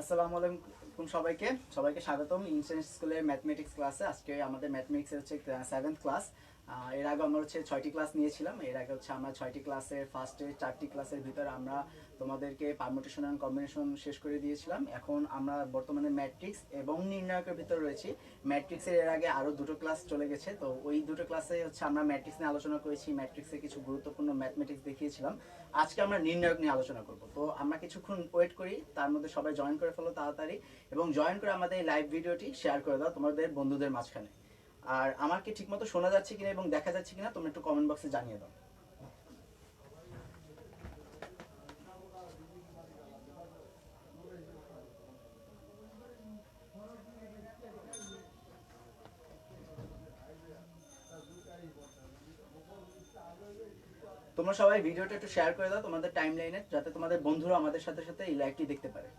আসসালামু আলাইকুম সবাইকে সবাইকে স্বাগতম ইনস্ট্যান্ট স্কুলের ম্যাথমেটিক্স ক্লাসে। আজকে আমাদের ম্যাথমেটিক্সের হচ্ছে 7th ক্লাস। এর আগে আমরা হচ্ছে 6টি ক্লাস নিয়েছিলাম। এর আগে হচ্ছে আমরা 6টি ক্লাসের ফার্স্টে 4টি ক্লাসের ভিতরে আমরা তোমাদেরকে পারমুটেশন অ্যান্ড কম্বিনেশন শেষ করে দিয়েছিলাম। এখন আমরা বর্তমানে ম্যাট্রিক্স এবং নির্ণায়কের ভিতরে রয়েছি। ম্যাট্রিক্সের এর আগে আরও দুটো ক্লাস চলে গেছে, তো ওই দুটো ক্লাসে হচ্ছে আমরা ম্যাট্রিক্স নিয়ে আলোচনা করেছি, ম্যাট্রিক্সে কিছু গুরুত্বপূর্ণ ম্যাথমেটিক্স দেখিয়েছিলাম। আজকে আমরা নির্ণায়ক নিয়ে আলোচনা করব। তো আমরা কিছুক্ষণ ওয়েট করি, তার মধ্যে সবাই জয়েন করে ফেলো তাড়াতাড়ি, এবং জয়েন করে আমাদের এই লাইভ ভিডিওটি শেয়ার করে দাও তোমাদের বন্ধুদের মাঝখানে। আর আমার কি ঠিকমতো শোনা যাচ্ছে কিনা এবং দেখা যাচ্ছে কিনা তোমরা একটু কমেন্ট বক্সে জানিয়ে দাও। তোমরা সবাই ভিডিওটা একটু শেয়ার করে দাও তোমাদের টাইম লাইনে, যাতে তোমাদের বন্ধুরা আমাদের সাথে সাথে এই লাইভটি দেখতে পারে।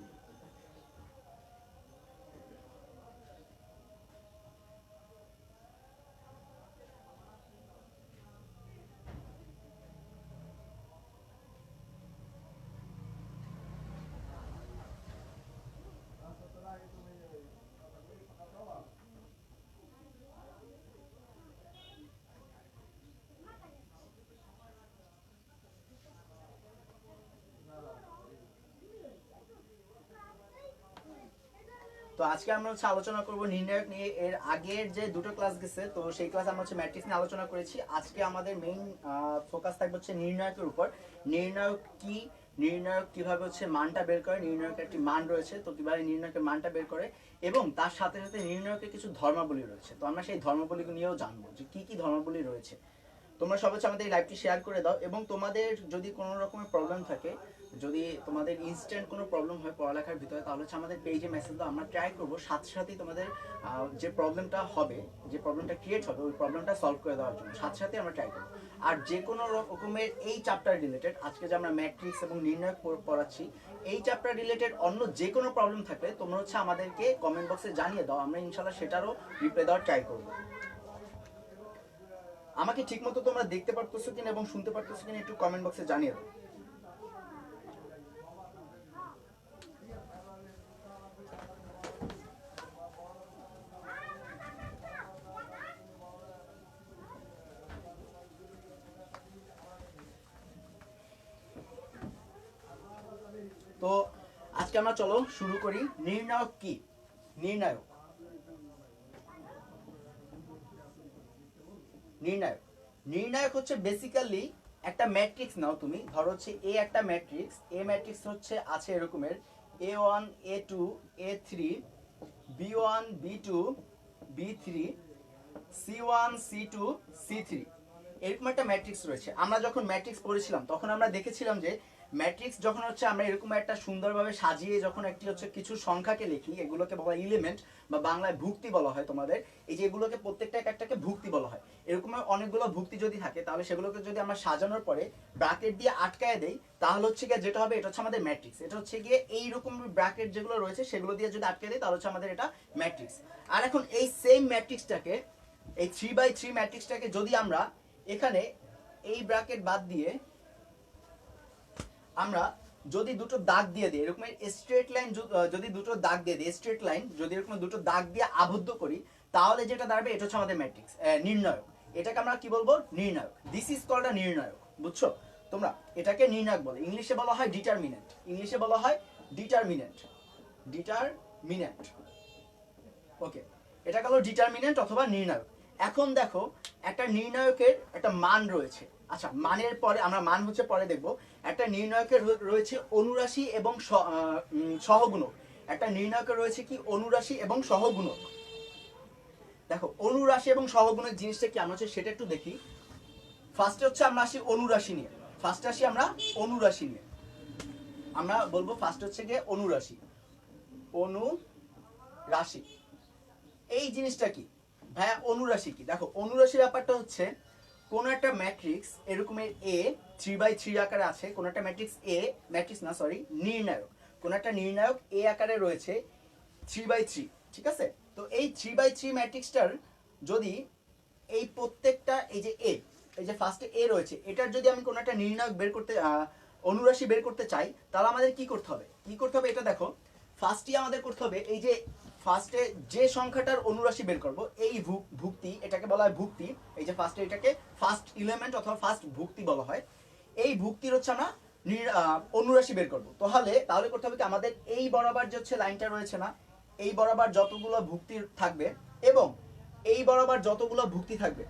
তো আজকে আমরা হচ্ছে আলোচনা করব নির্ণায়ক নিয়ে। এর আগের যে দুটো ক্লাস গেছে, তো সেই ক্লাস আমরা হচ্ছে ম্যাট্রিক্স নিয়ে আলোচনা করেছি। আজকে আমাদের মেইন ফোকাস থাকবে হচ্ছে নির্ণায়কের উপর। নির্ণায়ক কি, নির্ণায়ক কিভাবে হচ্ছে মানটা বের করে, নির্ণায়কের একটি মান রয়েছে, তো কিভাবে নির্ণায়কের মানটা বের করে, এবং তার সাথে সাথে নির্ণায়কের কিছু ধর্মাবলী রয়েছে। তো আমরা সেই ধর্মাবলীগুলো নিয়েও জানবো যে কি কি ধর্মাবলী রয়েছে। তোমরা সবাই হচ্ছে আমাদের এই লাইভটি শেয়ার করে দাও, এবং তোমাদের যদি কোনো রকমের প্রবলেম থাকে, যদি তোমাদের ইনস্ট্যান্ট কোনো প্রবলেম হয় পড়ালেখার ভিতরে, তাহলে হচ্ছে আমাদের পেজে মেসেজ দাও। আমরা ট্রাই করবো সাথে সাথেই তোমাদের যে প্রবলেমটা হবে, যে প্রবলেমটা ক্রিয়েট হবে, ওই প্রবলেমটা সলভ করে দেওয়ার জন্য সাথে সাথে আমরা ট্রাই করবো। আর যে কোনো রকমের এই চ্যাপ্টার রিলেটেড, আজকে যে আমরা ম্যাট্রিক্স এবং নির্ণায়ক পড়াচ্ছি, এই চ্যাপ্টার রিলেটেড অন্য যে কোনো প্রবলেম থাকলে তোমরা হচ্ছে আমাদেরকে কমেন্ট বক্সে জানিয়ে দাও, আমরা ইনশাল্লাহ সেটারও রিপ্লাই দেওয়ার ট্রাই করবো। আমাকে ঠিকমতো তোমরা দেখতে পারতেছো কিনা এবং শুনতে পারতেছো কিনা একটু কমেন্ট বক্সে জানিয়ে দাও। তো আজকে আমরা চলো শুরু করি। নির্ণায়ক কি? নির্ণায়ক নির্ণায়ক নির্ণায়ক হচ্ছে বেসিক্যালি একটা ম্যাট্রিক্স। নাও তুমি ধরো হচ্ছে এ একটা ম্যাট্রিক্স, এ ম্যাট্রিক্স হচ্ছে আছে এরকমের A1 A2 A3 B1 B2 B3 C1 C2 C3, এরকম একটা ম্যাট্রিক্স রয়েছে। আমরা যখন ম্যাট্রিক্স পড়েছিলাম তখন আমরা দেখেছিলাম যে ম্যাট্রিক্স যখন হচ্ছে আমরা এরকম একটা সুন্দরভাবে সাজিয়ে যখন একটি হচ্ছে কিছু সংখ্যাকে লিখি, এগুলোকে বলা এলিমেন্ট বা বাংলায় ভুক্তি বলা হয় তোমাদের। এই যে এগুলোকে প্রত্যেকটা একটাকে ভুক্তি বলা হয়। এরকম অনেকগুলো ভুক্তি যদি থাকে, তাহলে সেগুলোকে যদি আমরা সাজানোর পরে ব্র্যাকেট দিয়ে আটকায় দেই, তাহলে হচ্ছে গিয়ে যেটা হবে, এটা হচ্ছে আমাদের ম্যাট্রিক্স। এটা হচ্ছে গিয়ে এইরকম ব্র্যাকেট যেগুলো রয়েছে সেগুলো দিয়ে যদি আটকে দেয়, তাহলে হচ্ছে আমাদের এটা ম্যাট্রিক্স। আর এখন এই সেম ম্যাট্রিক্সটাকে, এই 3/3 ম্যাট্রিক্সটাকে যদি আমরা এখানে এই ব্র্যাকেট বাদ দিয়ে আমরা যদি দুটো দাগ দিয়ে দিই, এরকম স্ট্রেট লাইন যদি দুটো দাগ দিয়ে দিই, স্ট্রেট লাইন যদি এরকম দুটো দাগ দিয়ে আবদ্ধ করি, তাহলে যেটা দাঁড়াবে এটা হচ্ছে আমাদের ম্যাট্রিক্স, নির্ণায়ক। এটাকে আমরা কি বলবো? নির্ণায়ক। দিস ইজ কল্ড আ নির্ণায়ক। বুঝছো তোমরা? এটাকে নির্ণায়ক বলে। ইংলিশে বলা হয় ডিটারমিনেন্ট। ইংলিশে বলা হয় ডিটারমিনেন্ট। ডিটারমিনেন্ট। ওকে, এটা গেল ডিটারমিনেন্ট অথবা নির্ণায়ক। এখন দেখো, একটা নির্ণায়কের একটা মান রয়েছে। আচ্ছা, মানের পরে আমরা মান হচ্ছে পরে দেখব। একটা নির্ণায়কের রয়েছে অনুরাশি এবং সহগুণক। একটা নির্ণায়কের রয়েছে কি? অনুরাশি এবং সহগুণক। দেখো, অনুরাশি এবং সহগুণক জিনিসটা কি আমরা হচ্ছে সেটা একটু দেখি। ফার্স্টে হচ্ছে আমরা আসি অনুরাশি নিয়ে। ফার্স্টে আসি আমরা অনুরাশি নিয়ে। আমরা বলবো ফার্স্ট হচ্ছে গিয়ে অনুরাশি। অনুরাশি এই জিনিসটা কি ভাইয়া? অনুরাশি কি? দেখো, অনুরাশি ব্যাপারটা হচ্ছে কোন একটা ম্যাট্রিক্স এরকমের এ 3/3 আকারে আছে, কোন একটা ম্যাট্রিক্স এ, ম্যাট্রিক্স না সরি, নির্ণায়ক, কোন একটা নির্ণায়ক এ আকারে রয়েছে 3/3, ঠিক আছে? তো এই 3/3 ম্যাট্রিক্সটার যদি এই প্রত্যেকটা এই যে এ, এই যে ফার্স্টে এ রয়েছে, এটার যদি আমি কোন একটা নির্ণায়ক বের করতে অনুরাশি বের করতে চাই, তাহলে আমাদের কি করতে হবে? কি করতে হবে এটা দেখো। ফার্স্টই আমাদের করতে হবে এই যে ফার্স্টে যে সংখ্যাটার অনুরাশি বের করব এই ভুক্তি, এটাকে বলা হয় ভুক্তি। এই যে ফার্স্টে এটাকে ফার্স্ট এলিমেন্ট অথবা ফার্স্ট ভুক্তি বলা হয়। এই ভুক্তির হচ্ছে আমরা অনুরাশি বের করব। তাহলে করতে হবে কি, আমাদের এই বরাবর যে হচ্ছে লাইনটা রয়েছে না, এই বরাবর যতগুলো ভুক্তি থাকবে এবং এই বরাবর যতগুলো ভুক্তি থাকবে,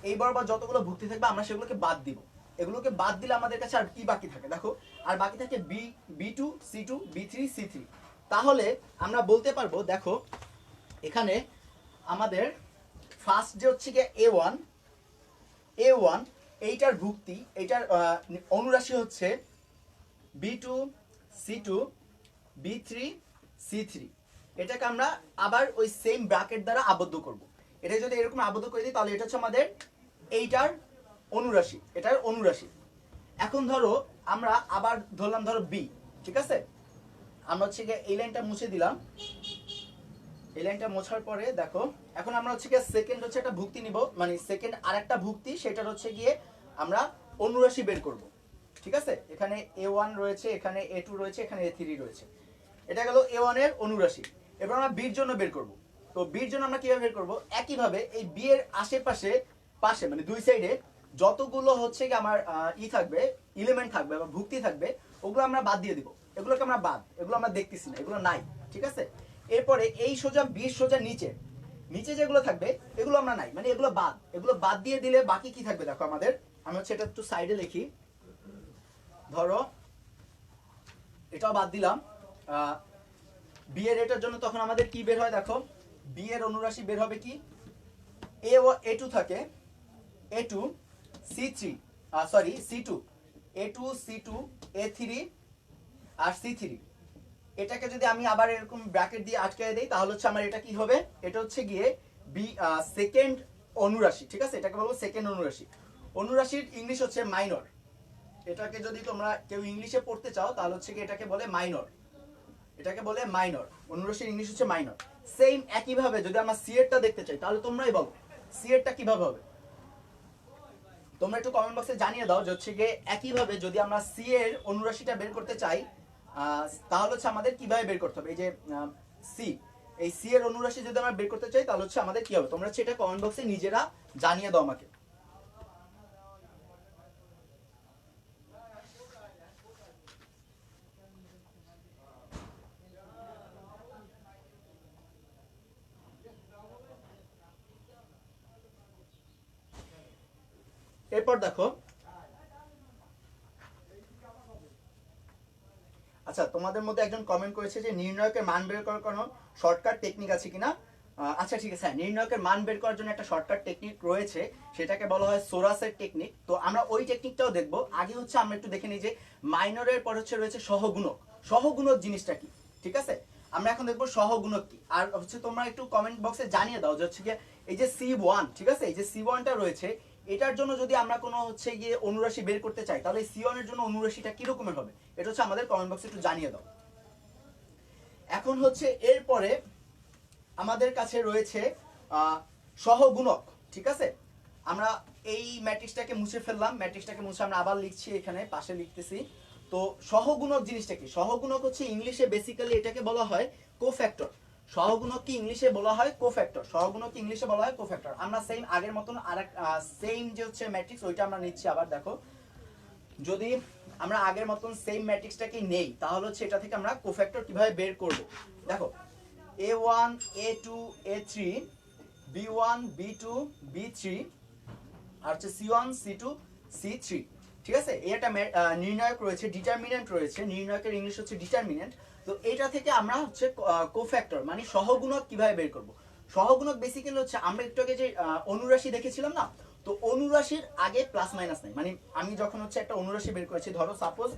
এই বরাবর যতগুলো ভুক্তি থাকবে আমরা সেগুলোকে বাদ দিব। এগুলোকে বাদ দিলে আমাদের কাছে আর কি বাকি থাকে দেখো, আর বাকি থাকে B2 C2 B3 C3। তাহলে আমরা বলতে পারবো দেখো এখানে আমাদের ফার্স্ট যে হচ্ছে গিয়ে A1 এইটার ভুক্তি, এইটার অনুরাশি হচ্ছে B2 C2 B3 C3। এটাকে আমরা আবার ওই সেম ব্র্যাকেট দ্বারা আবদ্ধ করব। এটা যদি এরকম আবদ্ধ করে দিই তাহলে এটা হচ্ছে আমাদের এইটার অনুরাশি, এটার অনুরাশি। এখন ধরো আমরা আবার ধরলাম ধরো B, ঠিক আছে? আমরা হচ্ছে গিয়ে এই লাইনটা মুছে দিলাম। এই লাইনটা মোছার পরে দেখো এখন আমরা হচ্ছে গিয়ে সেকেন্ড হচ্ছে একটা ভুক্তি নিব, মানে সেকেন্ড আরেকটা ভুক্তি, সেটার হচ্ছে গিয়ে আমরা অনুরাশি বের করব। ঠিক আছে? এখানে A1 রয়েছে, এখানে A2 রয়েছে, এখানে A3 রয়েছে। এটা গেল A1 এর অনুরাশি। এবার আমরা B এর জন্য বের করব। তো B এর জন্য আমরা কিভাবে বের করব? একইভাবে এই B এর আশেপাশে মানে দুই সাইডে যতগুলো হচ্ছে কি আমার থাকবে, এলিমেন্ট থাকবে বা ভুক্তি থাকবে, ওগুলো আমরা বাদ দিয়ে দিব। এগুলোকে আমরা বাদ, এগুলো আমরা দেখতেছি না, এগুলো নাই। ঠিক আছে? এরপরে এই সোজা B সোজা নিচে যেগুলো থাকবে এগুলো আমরা নাই, মানে এগুলো বাদ দিয়ে দিলে বাকি কি থাকবে দেখো আমাদের। আমি হচ্ছে এটা একটু সাইডে লিখি। ধরো এটাও বাদ দিলাম। B এর এটার জন্য তখন আমাদের কি বের হয় দেখো, B এর অনুরাশি বের হবে কি, A2 থাকে, A2 C3 C2 A2 C2 A3 আর C3। এটাকে যদি আমি আবার এরকম ব্র্যাকেট দিয়ে আটকে দেই তাহলে হচ্ছে আমার এটা কি হবে, এটা হচ্ছে গিয়ে সেকেন্ড অনুরাশি। ঠিক আছে? এটাকে বলবো সেকেন্ড অনুরাশি। অনুরাশির ইংলিশ হচ্ছে মাইনর। এটাকে যদি তোমরা কেউ ইংলিশে পড়তে চাও তাহলে হচ্ছে কি এটাকে বলে মাইনর। এটাকে বলে মাইনর। অনুরাশির ইংলিশ হচ্ছে মাইনর। সেম একইভাবে যদি আমরা সি এরটা দেখতে চাই তাহলে তোমরাই বলো সি এরটা কিভাবে হবে। তোমরা একটু কমেন্ট বক্সে জানিয়ে দাও যে হচ্ছে গিয়ে একইভাবে যদি আমরা সি এর অনুরাশিটা বের করতে চাই তাহলে হচ্ছে আমাদের কিভাবে বের করতে হবে। এই যে সি, এই সি এর অনুরাশি যদি আমরা বের করতে চাই তাহলে হচ্ছে আমাদের কি হবে, তোমরা হচ্ছে এটা কমেন্ট বক্সে নিজেরা জানিয়ে দাও আমাকে। এরপর দেখো, আচ্ছা তোমাদের মধ্যে একজন কমেন্ট করেছে যে নির্ণায়কের মান বের করার কোনো শর্টকাট টেকনিক আছে কিনা। আচ্ছা ঠিক আছে, হ্যাঁ, নির্ণায়কের মান বের করার জন্য একটা শর্টকাট টেকনিক রয়েছে, সেটাকে বলা হয় সোরাসের টেকনিক। তো আমরা ওই টেকনিকটাও দেখবো। আগে হচ্ছে আমরা একটু দেখে নিই যে মাইনরের পর হচ্ছে রয়েছে সহগুণক। সহগুণক জিনিসটা কি? ঠিক আছে, আমরা এখন দেখবো সহগুণক কি। আর হচ্ছে তোমরা একটু কমেন্ট বক্সে জানিয়ে দাও যে হচ্ছে গিয়ে এই যে C1, ঠিক আছে, এই যে C1টা রয়েছে এটার জন্য যদি আমরা কোনো হচ্ছে গিয়ে অনুরাশি বের করতে চাই তাহলে C1 এর জন্য অনুরাশিটা কি রকমের হবে, এটা হচ্ছে আমাদের কমেন্ট বক্সে একটু জানিয়ে দাও। এখন হচ্ছে এরপরে আমাদের কাছে রয়েছে সহগুণক। ঠিক আছে, আমরা এই ম্যাট্রিক্সটাকে মুছে ফেললাম, ম্যাট্রিক্সটাকে মুছে আমরা আবার লিখছি, এখানে পাশে লিখতেছি। তো সহগুণক জিনিসটা কি? সহগুণক হচ্ছে ইংলিশে বেসিক্যালি এটাকে বলা হয় কোফ্যাক্টর। সহগুণক কি ইংলিশে বলা হয় কোফ্যাক্টর। সহগুণক কি ইংলিশে বলা হয় কোফ্যাক্টর। আমরা সেম আগের মতন আরেক সেম যে হচ্ছে ম্যাট্রিক্স ওইটা আমরা নিচ্ছি। আবার দেখো, যদি আমরা আগের মতন সেম ম্যাট্রিক্সটাকে নেই তাহলে হচ্ছে এটা থেকে আমরা কোফ্যাক্টর কিভাবে বের করব। দেখো A1 A2 A3 B1 B2 B3 আর হচ্ছে C1 C2 C3। ঠিক আছে, এই একটা নির্ণায়ক রয়েছে, ডিটারমিনেন্ট রয়েছে। নির্ণায়কের ইংলিশ হচ্ছে ডিটারমিনেন্ট। তো এটা থেকে আমরা হচ্ছে কোফ্যাক্টর মানে সহগুণক কিভাবে বের করব। সহগুণক বেসিক্যালি হচ্ছে আমরা একটু আগে যে অনুরাশি দেখেছিলাম না, তো অনুরাশির আগে প্লাস মাইনাস নাই। মানে আমি যখন হচ্ছে একটা অনুরাশি বের করেছি, ধরো সাপোজ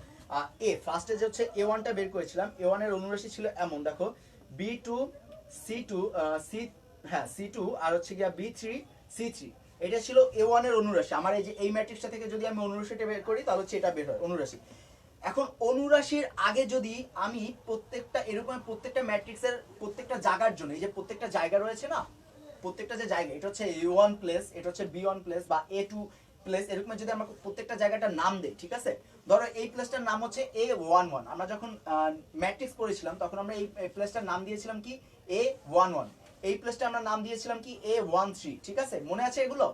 ফার্স্টে যে হচ্ছে A1টা বের করেছিলাম, A1 এর অনুরাশি ছিল এমন, দেখো B2 C2 C2 আর হচ্ছে গিয়া B3 C3। এটা ছিল A1 এর অনুরাশি। আমার এই যে এই ম্যাট্রিক্সটা থেকে যদি আমি অনুরাশিটা বের করি তাহলে হচ্ছে এটা বের হয় অনুরাশি। এখন অনুরাশির আগে যদি আমি প্রত্যেকটা এরকম প্রত্যেকটা ম্যাট্রিক্সের প্রত্যেকটা জায়গার জন্য, এই যে প্রত্যেকটা জায়গা রয়েছে না, প্রত্যেকটা যে জায়গা, এটা হচ্ছে A1 প্লেস, এটা হচ্ছে B1 প্লেস বা A2 প্লেস, এরকম যদি আমরা প্রত্যেকটা জায়গাটার নাম দেই, ঠিক আছে? ধরো এই প্লেসটার নাম হচ্ছে A11, আমরা যখন ম্যাট্রিক্স পড়েছিলাম তখন আমরা এই প্লেসটার নাম দিয়েছিলাম কি A11, এই প্লেসটা আমরা নাম দিয়েছিলাম কি A13, ঠিক আছে? মনে আছে এগুলো?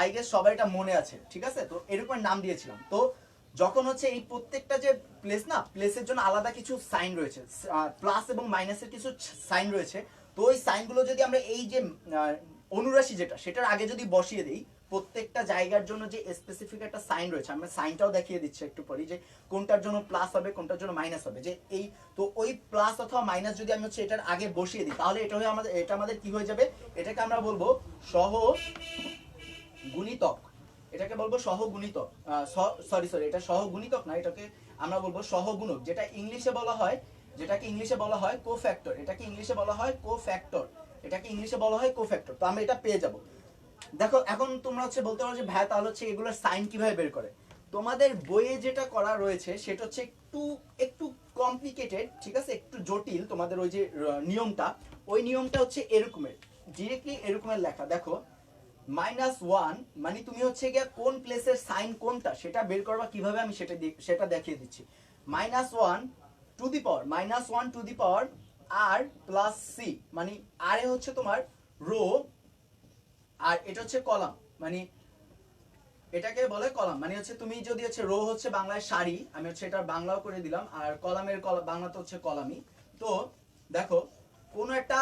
আই গেস সবাই এটা মনে আছে, ঠিক আছে? তো এরকম নাম দিয়েছিলাম। তো যখন হচ্ছে এই প্রত্যেকটা যে প্লেস না, প্লেসের জন্য আলাদা কিছু সাইন রয়েছে, প্লাস এবং মাইনাসের কিছু সাইন রয়েছে। তো ওই সাইনগুলো যদি আমরা এই যে অনুরাশি যেটা, সেটার আগে যদি বসিয়ে দিই, প্রত্যেকটা জায়গার জন্য যে স্পেসিফিক একটা সাইন রয়েছে, আমরা সাইনটাও দেখিয়ে দিচ্ছি একটু পরে, যে কোনটার জন্য প্লাস হবে কোনটার জন্য মাইনাস হবে, যে এই তো ওই প্লাস অথবা মাইনাস যদি আমি হচ্ছে এটার আগে বসিয়ে দিই, তাহলে এটা হয়ে আমাদের, এটা আমাদের কি হয়ে যাবে, এটাকে আমরা বলবো সহগুণিতক। এটাকে বলবো সহগুণিতক, সরি এটা সহগুণিতক না, এটাকে আমরা বলবো সহগুণক, যেটা ইংলিশে বলা হয়, যেটাকে ইংলিশে বলা হয় কোফ্যাক্টর, এটাকে ইংলিশে বলা হয় কোফ্যাক্টর, এটাকে ইংলিশে বলা হয় কোফ্যাক্টর। তো আমরা এটা পেয়ে যাব। দেখো এখন তোমরা হচ্ছে বলতে পারো যে ভাই তাহলে হচ্ছে এগুলোর সাইন কিভাবে বের করে। তোমাদের বইয়ে যেটা করা রয়েছে সেটা হচ্ছে একটু একটু কমপ্লিকেটেড, ঠিক আছে, একটু জটিল। তোমাদের ওই যে নিয়মটা, ওই নিয়মটা হচ্ছে এরকমের, ডিরেক্টলি এরকমের লেখা। দেখো -1 মানে তুমি হচ্ছে গিয়ে কোন প্লেসের সাইন কোনটা সেটা বের করবা কিভাবে, আমি সেটা দেখিয়ে দিচ্ছি। -1 to the power -1 to the power R plus C, মানে আর এ হচ্ছে তোমার রো আর এটা হচ্ছে কলাম, মানে এটাকে বলে কলাম। মানে হচ্ছে তুমি যদি হচ্ছে রো হচ্ছে বাংলায় সারি, আমি হচ্ছে এটা বাংলাও করে দিলাম, আর কলামের বাংলা তো হচ্ছে কলামই। তো দেখো কোন একটা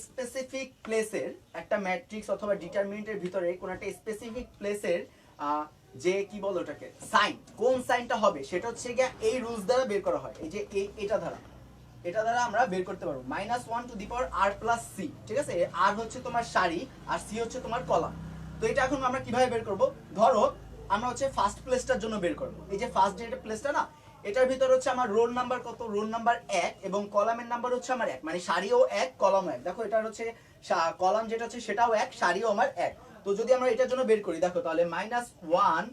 স্পেসিফিক প্লেসের একটা ম্যাট্রিক্স অথবা ডিটারমিনেন্টের ভিতরে কোন একটা স্পেসিফিক প্লেসের যে কি বলো ওটাকে সাইন, কোন সাইনটা হবে সেটা হচ্ছে গিয়ে এই রুলস দ্বারা বের করা হয়। এই যে এটা দ্বারা আমরা বের করতে পারবো -1 to the power R plus C, ঠিক আছে? আর হচ্ছে তোমার সারি আর সি হচ্ছে তোমার কলাম। তো এটা এখন আমরা কিভাবে বের করব? ধরো আমরা হচ্ছে ফার্স্ট প্লেসটার জন্য বের করব। এই যে ফার্স্ট যে প্লেসটা না, এটার ভিতর হচ্ছে আমার রোল নাম্বার কত, রোল নাম্বার 1 এবং কলামের নাম্বার হচ্ছে আমার 1, মানে সারিও 1 কলামও 1। দেখো এটা হচ্ছে কলাম যেটা হচ্ছে সেটাও 1, সারিও আমার 1। তো যদি আমরা এটার জন্য বের করি, দেখো তাহলে -1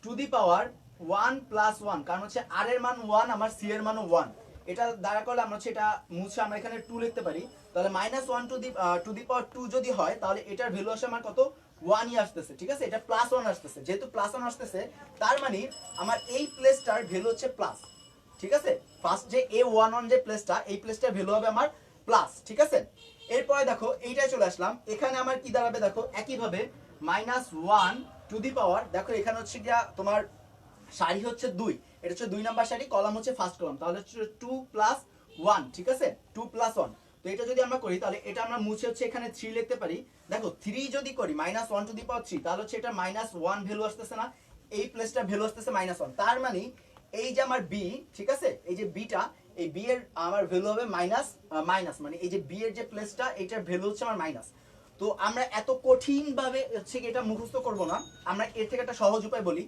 টু দি পাওয়ার 1 প্লাস 1, কারণ হচ্ছে আর এর মান 1, আমার সি এর মানও 1। এটা দ্বারা করলে আমরা হচ্ছে এটা মুছে আমরা এখানে 2 লিখতে পারি। তাহলে -1 টু দি পাওয়ার 2 যদি হয়, তাহলে এটার ভ্যালু আসে আমার কত, 1ই আসতেছে, ঠিক আছে? এটা +1 আসতেছে, যেহেতু +1 আসতেছে তার মানে আমার এই প্লেসটার ভ্যালু হচ্ছে প্লাস, ঠিক আছে? ফার্স্ট যে A11 যে প্লেসটা, এই প্লেসটার ভ্যালু হবে আমার প্লাস, ঠিক আছে? এরপরে দেখো এইটাই চলে আসলাম, এখানে আমার কি দাঁড়াবে দেখো একইভাবে -1 টু দি পাওয়ার, দেখো এখানে হচ্ছে গিয়া তোমার সারি হচ্ছে 2, এটা হচ্ছে 2 নাম্বার সারি, কলাম হচ্ছে ফার্স্ট কলাম, তাহলে হচ্ছে 2 প্লাস 1, ঠিক আছে? 2 প্লাস 1। তো এটা যদি আমরা করি তাহলে এটা আমরা মুছে হচ্ছে এখানে 3 লিখতে পারি। দেখো 3 যদি করি -1 টু দি পাওয়ার 3, তাহলে হচ্ছে এটা -1 ভ্যালু আসতেছে না, এই প্লেসটা ভ্যালু আসতেছে -1। তার মানে এই যে আমার বি, ঠিক আছে, এই যে বিটা, এই বি এর আমার ভ্যালু হবে মাইনাস, মানে এই যে বি এর যে প্লেসটা এটার ভ্যালু হচ্ছে আমার মাইনাস। তো আমরা এত কঠিন ভাবে হচ্ছে কি এটা মুখস্থ করব না, আমরা এর থেকে একটা সহজ উপায় বলি।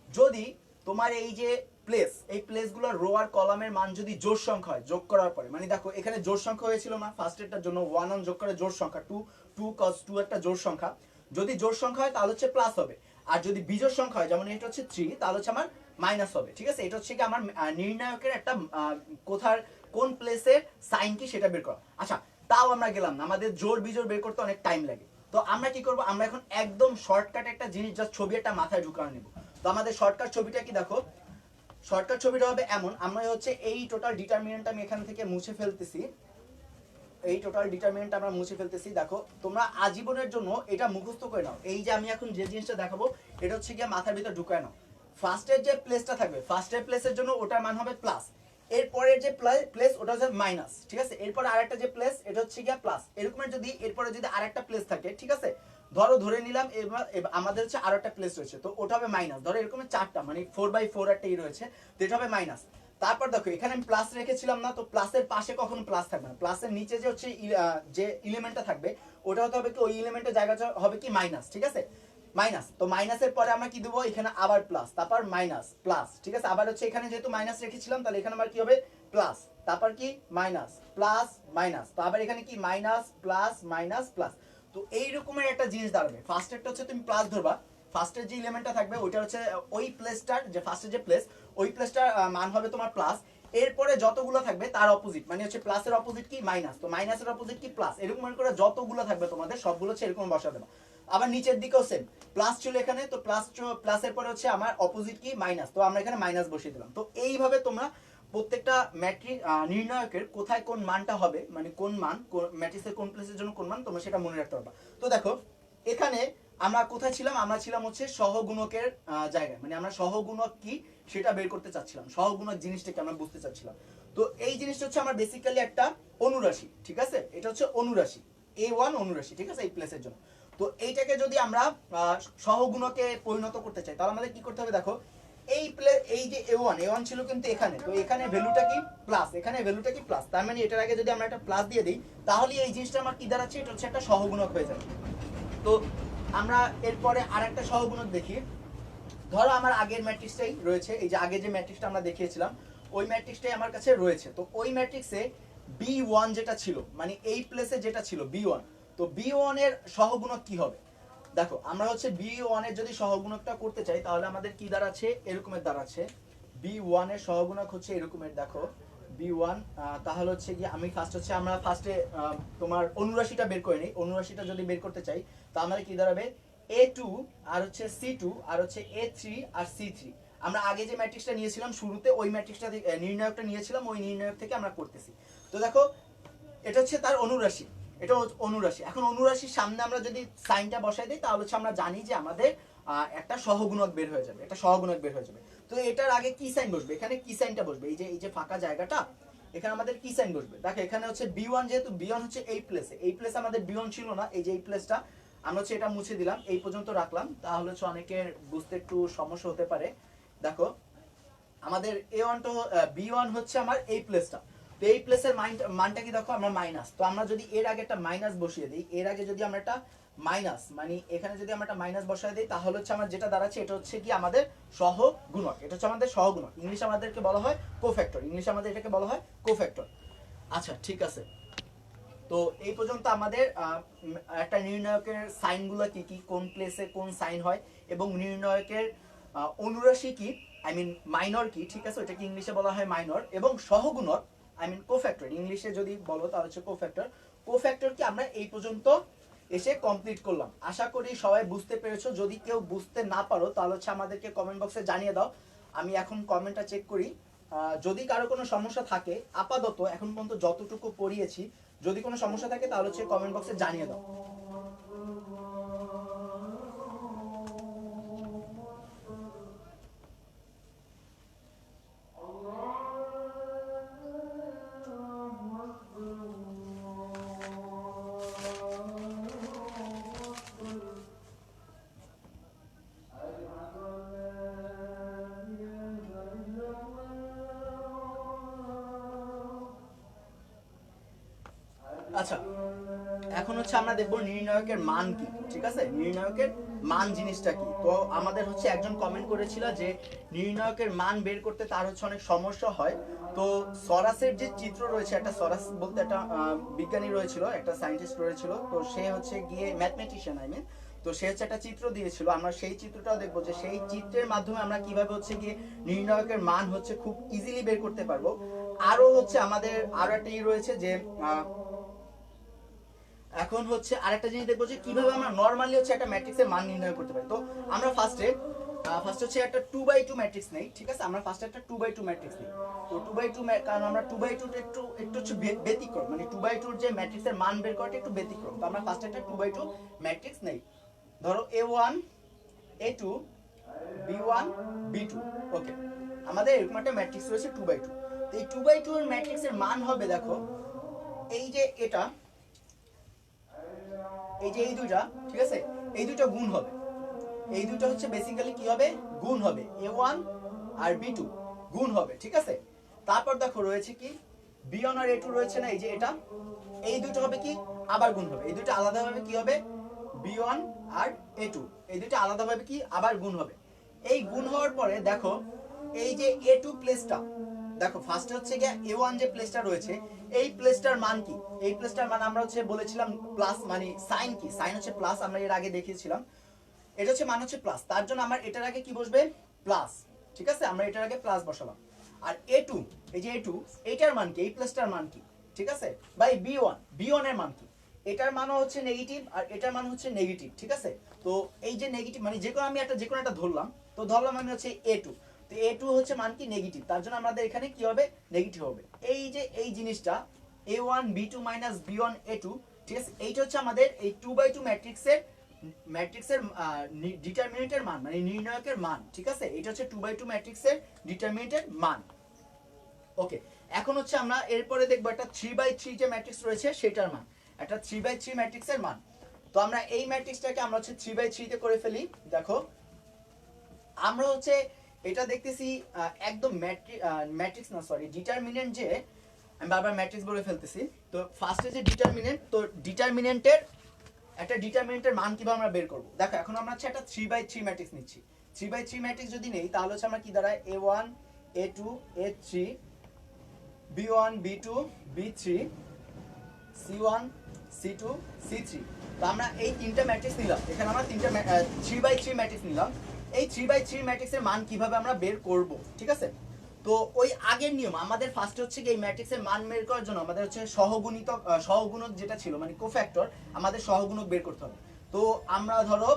যদি তোমার এই যে প্লেস, এই প্লেসগুলোর রো আর কলামের মান যদি জোড় সংখ্যা হয়, যোগ করার পরে, মানে দেখো এখানে জোড় সংখ্যা হয়েছিল না ফার্স্ট এরটার জন্য, 1 যোগ করে জোড় সংখ্যা 2 cos 2 একটা জোড় সংখ্যা, যদি জোড় সংখ্যা হয় তাহলে হচ্ছে প্লাস হবে, আর যদি বিজোড় সংখ্যা হয় যেমন এটা হচ্ছে 3, তাহলে হচ্ছে আমার মাইনাস হবে, ঠিক আছে? এটা হচ্ছে কি আমার নির্ণায়কের একটা কোথার কোন প্লেসের সাইন কি সেটা বের করা। আচ্ছা তাও আমরা গেলাম না, আমাদের জোড় বিজোড় বের করতে অনেক টাইম লাগে। তো আমরা কি করব, আমরা এখন একদম শর্টকাট একটা জিনিস জাস্ট ছবি একটা মাথায় ঢুকানো নেব। তো আমাদের শর্টকাট ছবিটা কি দেখো, শর্টকাট ছবিটা হবে এমন, আমরা হচ্ছে এই টোটাল ডিটারমিনেন্ট আমি এখান থেকে মুছে ফেলতেছি, এই টোটাল ডিটারমিনেন্ট আমরা মুছে ফেলতেছি। দেখো তোমরা আজীবনের জন্য এটা মুখস্থ করে নাও, এই যে আমি এখন যে জিনিসটা দেখাবো এটা হচ্ছে গিয়ে মাথার ভিতর ঢুকায় নাও। ফার্স্টের যে প্লেসটা থাকবে, ফার্স্টের প্লেসের জন্য ওটার মান হবে প্লাস, এরপরের যে প্লেস ওটা হচ্ছে মাইনাস, ঠিক আছে? এরপরে আরেকটা যে প্লেস এটা হচ্ছে গিয়ে প্লাস, এরকমের যদি এরপরে যদি আরেকটা প্লেস থাকে, ঠিক আছে, ধরে নিলাম এবার আমাদের হচ্ছে আরো একটা প্লেস রয়েছে, তো ওটা হবে মাইনাস, ধরো এরকম 4টা মানে 4/4 একটা ই রয়েছে, তো এটা হবে মাইনাস। তারপর দেখো এখানে আমি প্লাস রেখেছিলাম না, তো প্লাসের পাশে কখনো প্লাস থাকবে না, প্লাসের নিচে যে হচ্ছে যে এলিমেন্টটা থাকবে ওটা হতে হবে কি, ওই এলিমেন্টের জায়গাটা হবে কি মাইনাস, ঠিক আছে? মাইনাস, তো মাইনাসের পরে আমরা কি দেবো, এখানে আবার প্লাস, তারপর মাইনাস প্লাস, ঠিক আছে? আবার হচ্ছে এখানে যেহেতু মাইনাস রেখেছিলাম তাহলে এখানে আবার কি হবে প্লাস, তারপর কি মাইনাস প্লাস মাইনাস, তো আবার এখানে কি মাইনাস প্লাস মাইনাস প্লাস। তো এই রকমের একটা জিনিস দাঁড়াবে। ফার্স্টেরটা হচ্ছে তুমি প্লাস ধরবা, ফার্স্টের যে এলিমেন্টটা থাকবে ওইটা হচ্ছে ওই প্লেসটার যে ফার্স্টের যে প্লেস, ওই প্লেসটার মান হবে তোমার প্লাস, এরপরে যতগুলো থাকবে তার অপোজিট, মানে হচ্ছে প্লাসের অপোজিট কি মাইনাস, তো মাইনাসের অপোজিট কি প্লাস, এরকম করে যতগুলো থাকবে তোমাদের সবগুলো হচ্ছে এরকম বসা দেবা। আবার নিচের দিকেও সেম, প্লাস ছিল এখানে, তো প্লাসের পরে হচ্ছে আমার অপোজিট কি মাইনাস, তো আমরা এখানে মাইনাস বসিয়ে দিলাম। তো এইভাবে তোমরা প্রত্যেকটা ম্যাট্রিক্স নির্ণায়কের কোথায় কোন মানটা হবে, মানে কোন মান ম্যাট্রিক্সের কোন প্লেসের জন্য কোন মান, তোমরা সেটা মনে রাখতে পারবা। তো দেখো এখানে আমরা কোথায় ছিলাম, আমরা ছিলাম হচ্ছে সহগুণকের জায়গায়, মানে আমরা সহগুণক কি সেটা বের করতে চাচ্ছিলাম, সহগুণক জিনিসটাকে আমরা বুঝতে চাচ্ছিলাম। তো এই জিনিসটা হচ্ছে আমার বেসিক্যালি একটা অনুরাশি, ঠিক আছে, এটা হচ্ছে অনুরাশি A1 অনুরাশি, ঠিক আছে, এই প্লেসের জন্য। তো এইটাকে যদি আমরা সহগুণকে পরিণত করতে চাই তাহলে আমাদের কি করতে হবে, দেখো এই যে A1 ছিল কিন্তু এখানে, তো এখানে ভ্যালুটা কি প্লাস, এখানে ভ্যালুটা কি প্লাস, তার মানে এটার আগে যদি আমরা একটা প্লাস দিয়ে দিই তাহলে এই জিনিসটা আমার কি দাঁড়াচ্ছে, এটা হচ্ছে একটা সহগুণক হয়ে যাবে। তো আমরা এরপরে আরেকটা সহগুণক দেখি। ধরো আমার আগের ম্যাট্রিক্সটাই রয়েছে, এই যে আগে যে ম্যাট্রিক্সটা আমরা দেখিয়েছিলাম ওই ম্যাট্রিক্সটাই আমার কাছে রয়েছে। তো ওই ম্যাট্রিক্সে B1 যেটা ছিল, মানে এই প্লেসে যেটা ছিল B1, তো B1 এর সহগুণক কি হবে, দেখো আমরা হচ্ছে B1 এর যদি সহগুণকটা করতে চাই তাহলে আমাদের কি দাঁড়াচ্ছে, এরকমের দাঁড়াচ্ছে। B1 এর সহগুণক হচ্ছে এরকমের, দেখো B1, তাহলে হচ্ছে কি আমি আমরা ফার্স্টে তোমার অনুরাশিটা বের করে নিই। অনুরাশিটা যদি বের করতে চাই তা আমাদের কি দাঁড়াবে, A2 আর হচ্ছে C2 আর হচ্ছে A3 আর C3। আমরা আগে যে ম্যাট্রিক্সটা নিয়েছিলাম শুরুতে, ওই ম্যাট্রিক্সটা নির্ণায়কটা নিয়েছিলাম, ওই নির্ণায়ক থেকে আমরা করতেছি। তো দেখো এটা হচ্ছে তার অনুরাশি, এটা অনুরাশি। এখন অনুরাশির সামনে আমরা যদি সাইনটা বসাই দিই তাহলে হচ্ছে আমরা জানি যে আমাদের একটা সহগুণক বের হয়ে যাবে, একটা সহগুণক বের হয়ে যাবে। তো এটার আগে কি সাইন বসবে, এখানে কি সাইনটা বসবে, এই যে ফাঁকা জায়গাটা, এখানে আমাদের কি সাইন বসবে, দেখো এখানে হচ্ছে B1, যেহেতু B1 হচ্ছে এই প্লেসে আমাদের B1 ছিল না, এই যে এই প্লেসটা আমরা হচ্ছে এটা মুছে দিলাম, এই পর্যন্ত রাখলাম, তাহলে হচ্ছে অনেকের বুঝতে একটু সমস্যা হতে পারে। দেখো আমাদের A1 তো B1 হচ্ছে আমার এই প্লেসটা, তো এই প্লেসের মানটা কি দেখো আমরা মাইনাস, তো আমরা যদি এর আগে একটা মাইনাস বসিয়ে দিই, এর আগে যদি আমরা একটা মাইনাস, মানে এখানে যদি আমরা একটা মাইনাস বসায় দিই তাহলে হচ্ছে আমার যেটা দাঁড়াচ্ছে এটা হচ্ছে কি আমাদের সহগুণক, এটা হচ্ছে আমাদের সহগুণক, ইংলিশে আমাদেরকে বলা হয় কোফ্যাক্টর, ইংলিশে আমাদের এটাকে বলা হয় কোফ্যাক্টর। আচ্ছা ঠিক আছে, তো এই পর্যন্ত আমাদের একটা নির্ণায়কের সাইনগুলো কি কি, কোন প্লেসে কোন সাইন হয়, এবং নির্ণায়কের অনুরাশি কি, আই মিন মাইনর কি, ঠিক আছে, এটাকে ইংলিশে বলা হয় মাইনর, এবং সহগুণক আই মিন কোফ্যাক্টর, ইংলিশে যদি বলো তাহলে হচ্ছে কোফ্যাক্টর। কোফ্যাক্টর কি আমরা এই পর্যন্ত এসে কমপ্লিট করলাম। আশা করি সবাই বুঝতে পেরেছো, যদি কেউ বুঝতে না পারো তাহলে হচ্ছে আমাদেরকে কমেন্ট বক্সে জানিয়ে দাও, আমি এখন কমেন্টটা চেক করি। যদি কারো কোনো সমস্যা থাকে, আপাতত এখন পর্যন্ত যতটুকু পড়িয়েছি, যদি কোনো সমস্যা থাকে তাহলে হচ্ছে কমেন্ট বক্সে জানিয়ে দাও। আচ্ছা এখন হচ্ছে আমরা দেখবো নির্ণায়কের মান কি, ঠিক আছে, নির্ণায়কের মান জিনিসটা কি। তো আমাদের হচ্ছে একজন কমেন্ট করেছিল যে নির্ণায়কের মান বের করতে তার হচ্ছে অনেক সমস্যা হয়। তো সরাসের যে চিত্র রয়েছে, একটা সরাস বলতে একটা বিজ্ঞানী রয়েছিল, একটা সায়েন্টিস্ট রয়েছিল, তো সে হচ্ছে গিয়ে ম্যাথমেটিশিয়ান আই মিন, তো সে হচ্ছে একটা চিত্র দিয়েছিল, আমরা সেই চিত্রটাও দেখবো যে সেই চিত্রের মাধ্যমে আমরা কিভাবে হচ্ছে গিয়ে নির্ণায়কের মান হচ্ছে খুব ইজিলি বের করতে পারবো। আরো হচ্ছে আমাদের আরো একটা রয়েছে যে এখন হচ্ছে আরেকটা জিনিস দেখবো যে কিভাবে আমরা নরমালি হচ্ছে একটা ম্যাট্রিক্সের মান নির্ণয় করতে পারি। তো আমরা ফার্স্ট হচ্ছে একটা 2x2 ম্যাট্রিক্স নেই, ঠিক আছে, আমরা ফার্স্টে একটা 2x2 ম্যাট্রিক্স নেই। তো 2x2 কারণ আমরা 2x2 একটু একটু হচ্ছে ব্যতিক্রম, মানে 2x2 যে ম্যাট্রিক্সের মান বের করাটা একটু ব্যতিক্রম। তো আমরা ফার্স্টে একটা 2x2 ম্যাট্রিক্স নেই, ধরো A1 A2 B1 B2, ওকে, আমাদের এরকম একটা ম্যাট্রিক্স রয়েছে 2x2। তো এই 2x2 এর ম্যাট্রিক্সের মান হবে, দেখো এই যে এটা, এই যে এই দুইটা, ঠিক আছে, এই দুইটা গুণ হবে, এই দুইটা হচ্ছে বেসিক্যালি কি হবে, গুণ হবে, A1 আর B2 গুণ হবে, ঠিক আছে। তারপর দেখো রয়েছে কি B1 আর A2 রয়েছে না, এই যে এটা, এই দুটো হবে কি আবার গুণ হবে, এই দুটো আলাদাভাবে কি হবে, B1 আর A2 এই দুটো আলাদাভাবে কি আবার গুণ হবে। এই গুণ হওয়ার পরে দেখো এই যে A2 প্লেসটা, দেখো ফার্স্টে হচ্ছে গিয়ে A1 যে প্লেসটা রয়েছে, এই প্লেসটার মান কি, এই প্লেসটার মান আমরা হচ্ছে বলেছিলাম প্লাস, মানে সাইন কি, সাইন হচ্ছে প্লাস, আমরা এর আগে দেখিয়েছিলাম, এটা হচ্ছে মান হচ্ছে প্লাস, তার জন্য আমার এটার আগে কি বসবে প্লাস, ঠিক আছে, আমরা এটার আগে প্লাস বসালাম। আর A2, এই যে A2 এইটার মান কি, এই প্লাসটার মান কি, ঠিক আছে, বাই B1 এর মান কি, এটার মানও হচ্ছে নেগেটিভ আর এটার মান হচ্ছে নেগেটিভ, ঠিক আছে। তো এই যে নেগেটিভ মানে যে কোনো আমি একটা যে কোনো একটা ধরলাম, তো ধরলাম আমি হচ্ছে A2, তো A2 হচ্ছে মান কি নেগেটিভ, তার জন্য আমাদের এখানে কি হবে নেগেটিভ হবে। এই যে এই জিনিসটা A1 B2 minus B1 A2, ঠিক আছে, এইটা হচ্ছে আমাদের এই 2/2 ম্যাট্রিক্সের ডিটারমিনেন্টের মান মানে নির্ণায়কের মান, ঠিক আছে। এটা হচ্ছে 2/2 ম্যাট্রিক্সের ডিটারমিনেন্টের মান। ওকে, এখন হচ্ছে আমরা এরপরে দেখবো একটা 3/3 যে ম্যাট্রিক্স রয়েছে সেটার মান, একটা 3/3 ম্যাট্রিক্সের মান। তো আমরা এই ম্যাট্রিক্সটাকে আমরা হচ্ছে 3/3 তে করে ফেলি। দেখো আমরা হচ্ছে এটা দেখতেছি একদম ম্যাট্রিক্স না সরি ডিটারমিনেন্ট, যে আমি বারবার ম্যাট্রিক্স বলে ফেলতেছি। তো ফার্স্টে যে ডিটারমিনেন্ট, তো ডিটারমিনেন্টের মান কিভাবে আমরা বের করব। দেখো এখন আমরা হচ্ছে একটা 3/3 ম্যাট্রিক্স নিচ্ছি। 3/3 ম্যাট্রিক্স যদি নেই তাহলে হচ্ছে আমরা কি দাঁড়ায় A1 A2 A3 B1 B2 B3 C1 C2 C3। তো আমরা এই তিনটা ম্যাট্রিক্স নিলাম, এখানে আমরা তিনটা 3/3 ম্যাট্রিক্স নিলাম। এই 3/3 ম্যাট্রিক্সের মান কিভাবে আমরা বের করব, ঠিক আছে। তো ওই আগের নিয়ম আমাদের ফার্স্ট হচ্ছে কি এই ম্যাট্রিক্সের মান বের করার জন্য আমাদের হচ্ছে সহগুণক যেটা ছিল মানে কোফ্যাক্টর, আমাদের সহগুণক বের করতে হবে। তো আমরা ধরো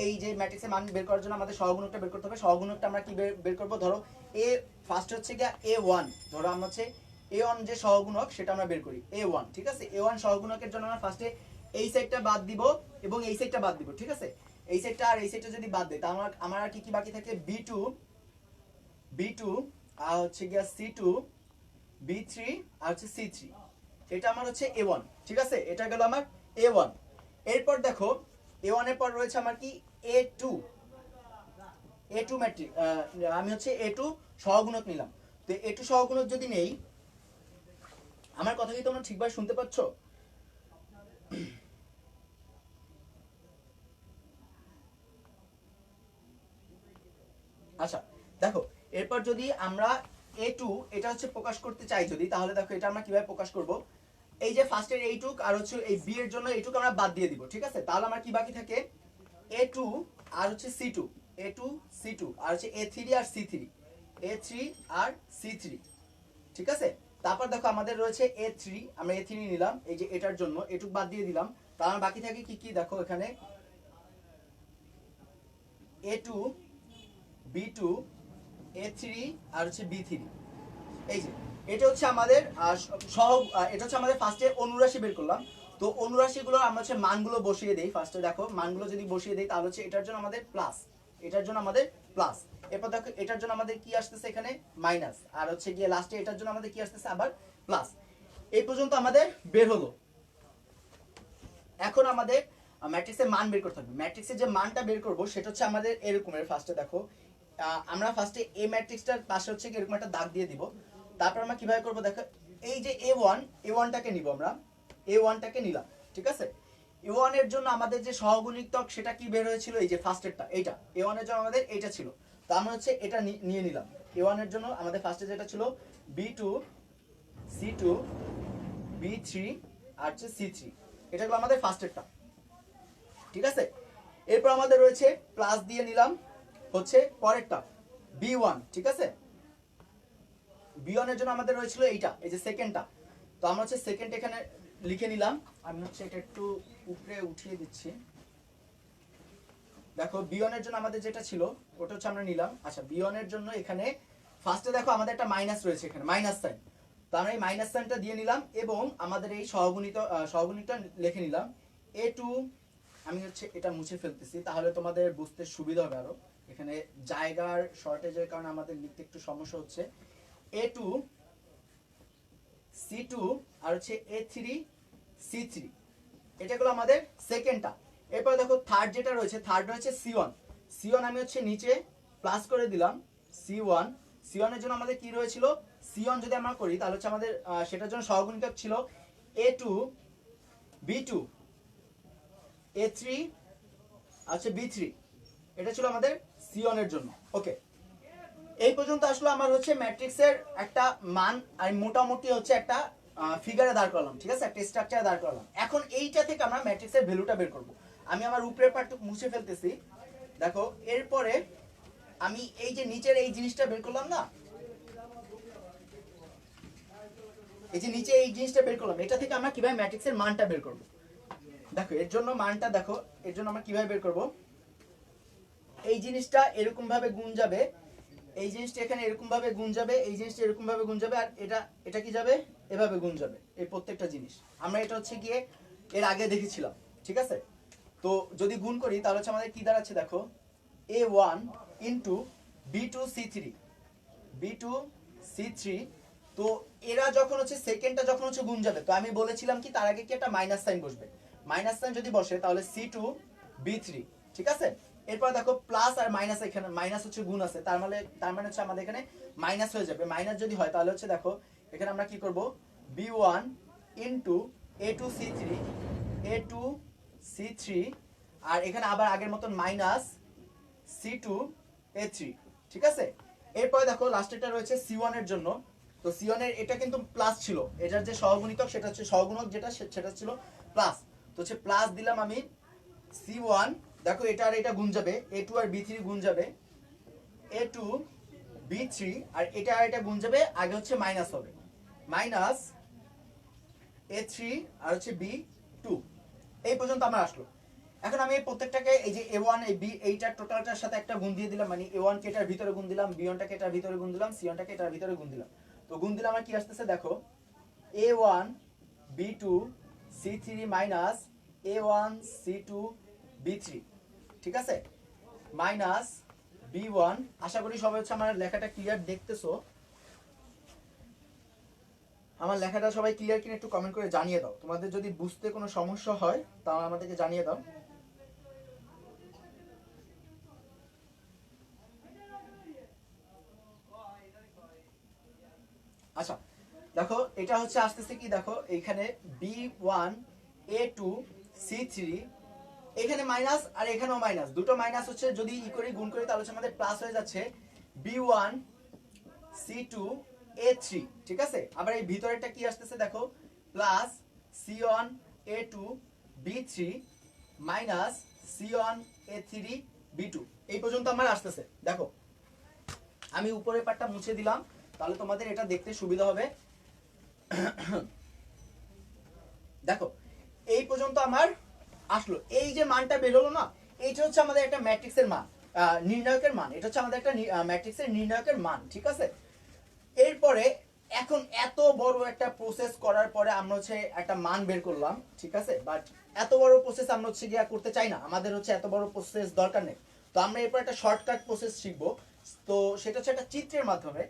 এই যে ম্যাট্রিক্সের মান বের করার জন্য আমাদের সহগুণকটা বের করতে হবে। সহগুণকটা আমরা কি বের করব, ধরো এ ফার্স্ট হচ্ছে কি A1, ধরো আমরা হচ্ছে A1 যে সহগুণক সেটা আমরা বের করি A1, ঠিক আছে। A1 সহগুণকের জন্য আমরা ফার্স্টে এই সাইডটা বাদ দিব এবং এই সাইডটা বাদ দিব, ঠিক আছে। এই সাইডটা আর এই সাইডটা যদি বাদ দেই তাহলে আমার আর কি বাকি থাকে B2 আর হচ্ছে গিয়া C2 B3 আর হচ্ছে C3। এটা আমার হচ্ছে A1, ঠিক আছে, এটা গেল আমার A1। এরপর দেখো A1 এর পর রয়েছে আমার কি A2 ম্যাট্রিক্স, আমি হচ্ছে A2 সহগুণক নিলাম। তো A2 সহগুণক যদি নেই, আমার কথা কি তোমরা ঠিকভাবে শুনতে পাচ্ছ? আচ্ছা দেখো, এরপর যদি আমরা A2 এটা হচ্ছে প্রকাশ করতে চাই যদি, তাহলে দেখো এটা আমরা কিভাবে প্রকাশ করব। এই যে ফার্স্টের এইটুক আর হচ্ছে এই বি এর জন্য এইটুক আমরা বাদ দিয়ে দিব, ঠিক আছে। তাহলে আমার কি বাকি থাকে A2 আর হচ্ছে C2 A2 C2 আর হচ্ছে A3 আর C3 A3 আর C3, ঠিক আছে। তারপর দেখো আমাদের রয়েছে A3, আমরা A3 নিলাম এই যে এটার জন্য, এটুক বাদ দিয়ে দিলাম। তার মানে বাকি থাকে কি কি, দেখো এখানে A2 B2 A3 আর হচ্ছে B3। এই যে এটা হচ্ছে আমাদের এটা হচ্ছে আমাদের ফার্স্টে অনুরাশি বের করলাম। তো অনুরাশিগুলো আমরা হচ্ছে মানগুলো বসিয়ে দেই ফার্স্টে। দেখো মানগুলো যদি বসিয়ে দেই তাহলে হচ্ছে এটার জন্য আমাদের প্লাস, এটার জন্য আমাদের প্লাস। এরপর দেখো এটার জন্য আমাদের কি আসতেছে এখানে মাইনাস, আর হচ্ছে গিয়ে লাস্টে এটার জন্য আমাদের কি আসতেছে আবার প্লাস। এই পর্যন্ত আমাদের বের হলো। এখন আমাদের ম্যাট্রিক্সের মান বের করতে হবে। ম্যাট্রিক্সের যে মানটা বের করব সেটা হচ্ছে আমাদের এরকমের। ফার্স্টে দেখো আমরা ফার্স্টে এই ম্যাট্রিক্সটার পাশে হচ্ছে এরকম একটা দাগ দিয়ে দিব। তারপর আমরা কিভাবে করব, দেখো এই যে A1টাকে নিব, আমরা A1টাকে নিলাম, ঠিক আছে। A1 এর জন্য আমাদের যে সহগুণিতক সেটা কি বের হয়েছিল, এই যে ফার্স্টেরটা এইটা A1 এর জন্য আমাদের এইটা ছিল। তো আমরা হচ্ছে এটা নিয়ে নিলাম। A1 এর জন্য আমাদের ফার্স্টে যেটা ছিল B2 C2 B3 আর হচ্ছে C3, এটা হলো আমাদের ফার্স্টেরটা, ঠিক আছে। এরপর আমাদের রয়েছে প্লাস দিয়ে নিলাম হচ্ছে পরেরটা B1, ঠিক আছে। B1 এর জন্য আমাদের রয়েছিল এইটা, এই যে সেকেন্ডটা। তো আমরা হচ্ছে সেকেন্ড এখানে লিখে নিলাম। আমি হচ্ছে এটা একটু উপরে উঠিয়ে দিচ্ছি। দেখো B1 এর জন্য আমাদের যেটা ছিল ওটা হচ্ছে আমরা নিলাম। আচ্ছা B1 এর জন্য এখানে ফার্স্টে দেখো আমাদের একটা মাইনাস রয়েছে, এখানে মাইনাস সাইন। তো আমরা এই মাইনাস সাইনটা দিয়ে নিলাম এবং আমাদের এই সহগুণিতটা লিখে নিলাম A2। আমি হচ্ছে এটা মুছে ফেলতেছি তাহলে তোমাদের বুঝতে সুবিধা হবে আরো। এখানে জায়গার শর্টেজের কারণে আমাদের লিখতে একটু সমস্যা হচ্ছে। A2 C2 আর হচ্ছে A3 C3, এটা হলো আমাদের সেকেন্ডটা। এরপর দেখো থার্ড যেটা রয়েছে, থার্ড রয়েছে C1 আমি হচ্ছে নিচে প্লাস করে দিলাম C1 এর জন্য আমাদের কি রয়েছিল C1 যদি আমরা করি তাহলে হচ্ছে আমাদের সেটার জন্য সহগুণিতক ছিল A2 B2 A3 আচ্ছা B3, এটা ছিল আমাদের C1 এর জন্য। ওকে, এই পর্যন্ত আসলে আমার হচ্ছে ম্যাট্রিক্সের একটা মান আমি মোটামুটি হচ্ছে একটা ফিগারে দাঁড় করলাম, ঠিক আছে, একটা স্ট্রাকচারে দাঁড় করলাম। এখন এইটা থেকে আমরা ম্যাট্রিক্সের ভ্যালুটা বের করব। আমি আমার উপরের পার্ট মুছে ফেলতেছি। দেখো এরপরে আমি এই যে নিচের এই জিনিসটা বের করলাম না, এই যে নিচে এই জিনিসটা বের করলাম, এটা থেকে আমরা কিভাবে ম্যাট্রিক্সের মানটা বের করব। দেখো এর জন্য মানটা দেখো, এর জন্য আমরা কিভাবে বের করব, এই জিনিসটা এরকম ভাবে গুণ যাবে, এই জিনিসটা এখানে এরকম ভাবে গুণ যাবে, এই জিনিসটা এরকম ভাবে গুণ যাবে, আর এটা এটা কি যাবে, এভাবে গুণ যাবে, এই প্রত্যেকটা জিনিস আমরা এটা হচ্ছে গিয়ে এর আগে দেখেছিলাম, ঠিক আছে। তো যদি গুণ করি তাহলে হচ্ছে আমাদের কি দাঁড়াচ্ছে দেখো, a1 ইন্টু b2c3, b2c3। তো এরা যখন হচ্ছে সেকেন্ডটা যখন হচ্ছে গুণ যাবে, তো আমি বলেছিলাম কি তার আগে কি একটা মাইনাস সাইন বসবে, মাইনাস সাইন যদি বসে তাহলে c2b3, ঠিক আছে। এরপর দেখো প্লাস আর মাইনাস, এখানে মাইনাস হচ্ছে গুণ আছে, তার মানে হচ্ছে আমাদের এখানে মাইনাস হয়ে যাবে। মাইনাস যদি হয় তাহলে হচ্ছে দেখো এখানে আমরা কি করব, b1 ইন্টু a2c3, a2c3, আর এখানে আবার আগের মতন মাইনাস c2a3, ঠিক আছে। এরপরে দেখো লাস্টেরটা রয়েছে c1 এর জন্য। তো c1 এর এটা কিন্তু প্লাস ছিল, এটার যে সহগুণিতক সেটা হচ্ছে সহগুণক, যেটা সেটা ছিল প্লাস। তো হচ্ছে প্লাস দিলাম আমি c1, দেখো এটা আর এটা গুণ যাবে, a2 আর b3 গুণ যাবে, a2 b3, আর এটা আর এটা গুণ যাবে, আগে হচ্ছে মাইনাস হবে, মাইনাস a3 আর হচ্ছে b2। এই পর্যন্ত আমার আসলো। এখন আমি এই প্রত্যেকটাকে এই যে a1 এই b এইটার টোটালটার সাথে একটা গুণ দিয়ে দিলাম, মানে a1 কে এটার ভিতরে গুণ দিলাম, b1 টাকে এটার ভিতরে গুণ দিলাম, c1 টাকে এটার ভিতরে গুণ দিলাম। তো গুণ দিলে আমার কি আসতেছে দেখো, a1 b2 c3 minus a1 c2 b3, ঠিক আছে, মাইনাস b1। আশা করি সবাই হচ্ছে আমার লেখাটা ক্লিয়ার দেখতেছো। আমার লেখাটা সবাই ক্লিয়ার কিনা একটু কমেন্ট করে জানিয়ে দাও। তোমাদের যদি বুঝতে কোনো সমস্যা হয় তাহলে আমাদেরকে জানিয়ে দাও। আচ্ছা দেখো এটা হচ্ছে আসতেছে কি, দেখো এইখানে b1 a2 c3, এখানে মাইনাস আর এখানেও মাইনাস, দুটো মাইনাস হচ্ছে যদি ই করি গুণ করি তাহলে হচ্ছে আমাদের প্লাস হয়ে যাচ্ছে b1 c2 a3, ঠিক আছে। আবার এই ভিতরেরটা কি আসতেছে দেখো, plus c1 a2 b3 minus c1 a3 b2। এই পর্যন্ত আমার আসতেছে। দেখো আমি উপরের পার্টটা মুছে দিলাম তাহলে তোমাদের এটা দেখতে সুবিধা হবে। দেখো এই পর্যন্ত আমার আসলো, এই যে মানটা বের হলো না, এইটা হচ্ছে আমাদের একটা ম্যাট্রিক্সের মান, নির্ণায়কের মান, এটা হচ্ছে আমাদের একটা ম্যাট্রিক্সের নির্ণায়কের মান, ঠিক আছে। এরপরে এখন এত বড় একটা প্রসেস করার পরে আমরা হচ্ছে একটা মান বের করলাম, ঠিক আছে, বাট এত বড় প্রসেস আমরা হচ্ছে গিয়া করতে চাই না, আমাদের হচ্ছে এত বড় প্রসেস দরকার নেই। তো আমরা এরপর একটা শর্টকাট প্রসেস শিখবো। তো সেটা হচ্ছে একটা চিত্রের মাধ্যমে,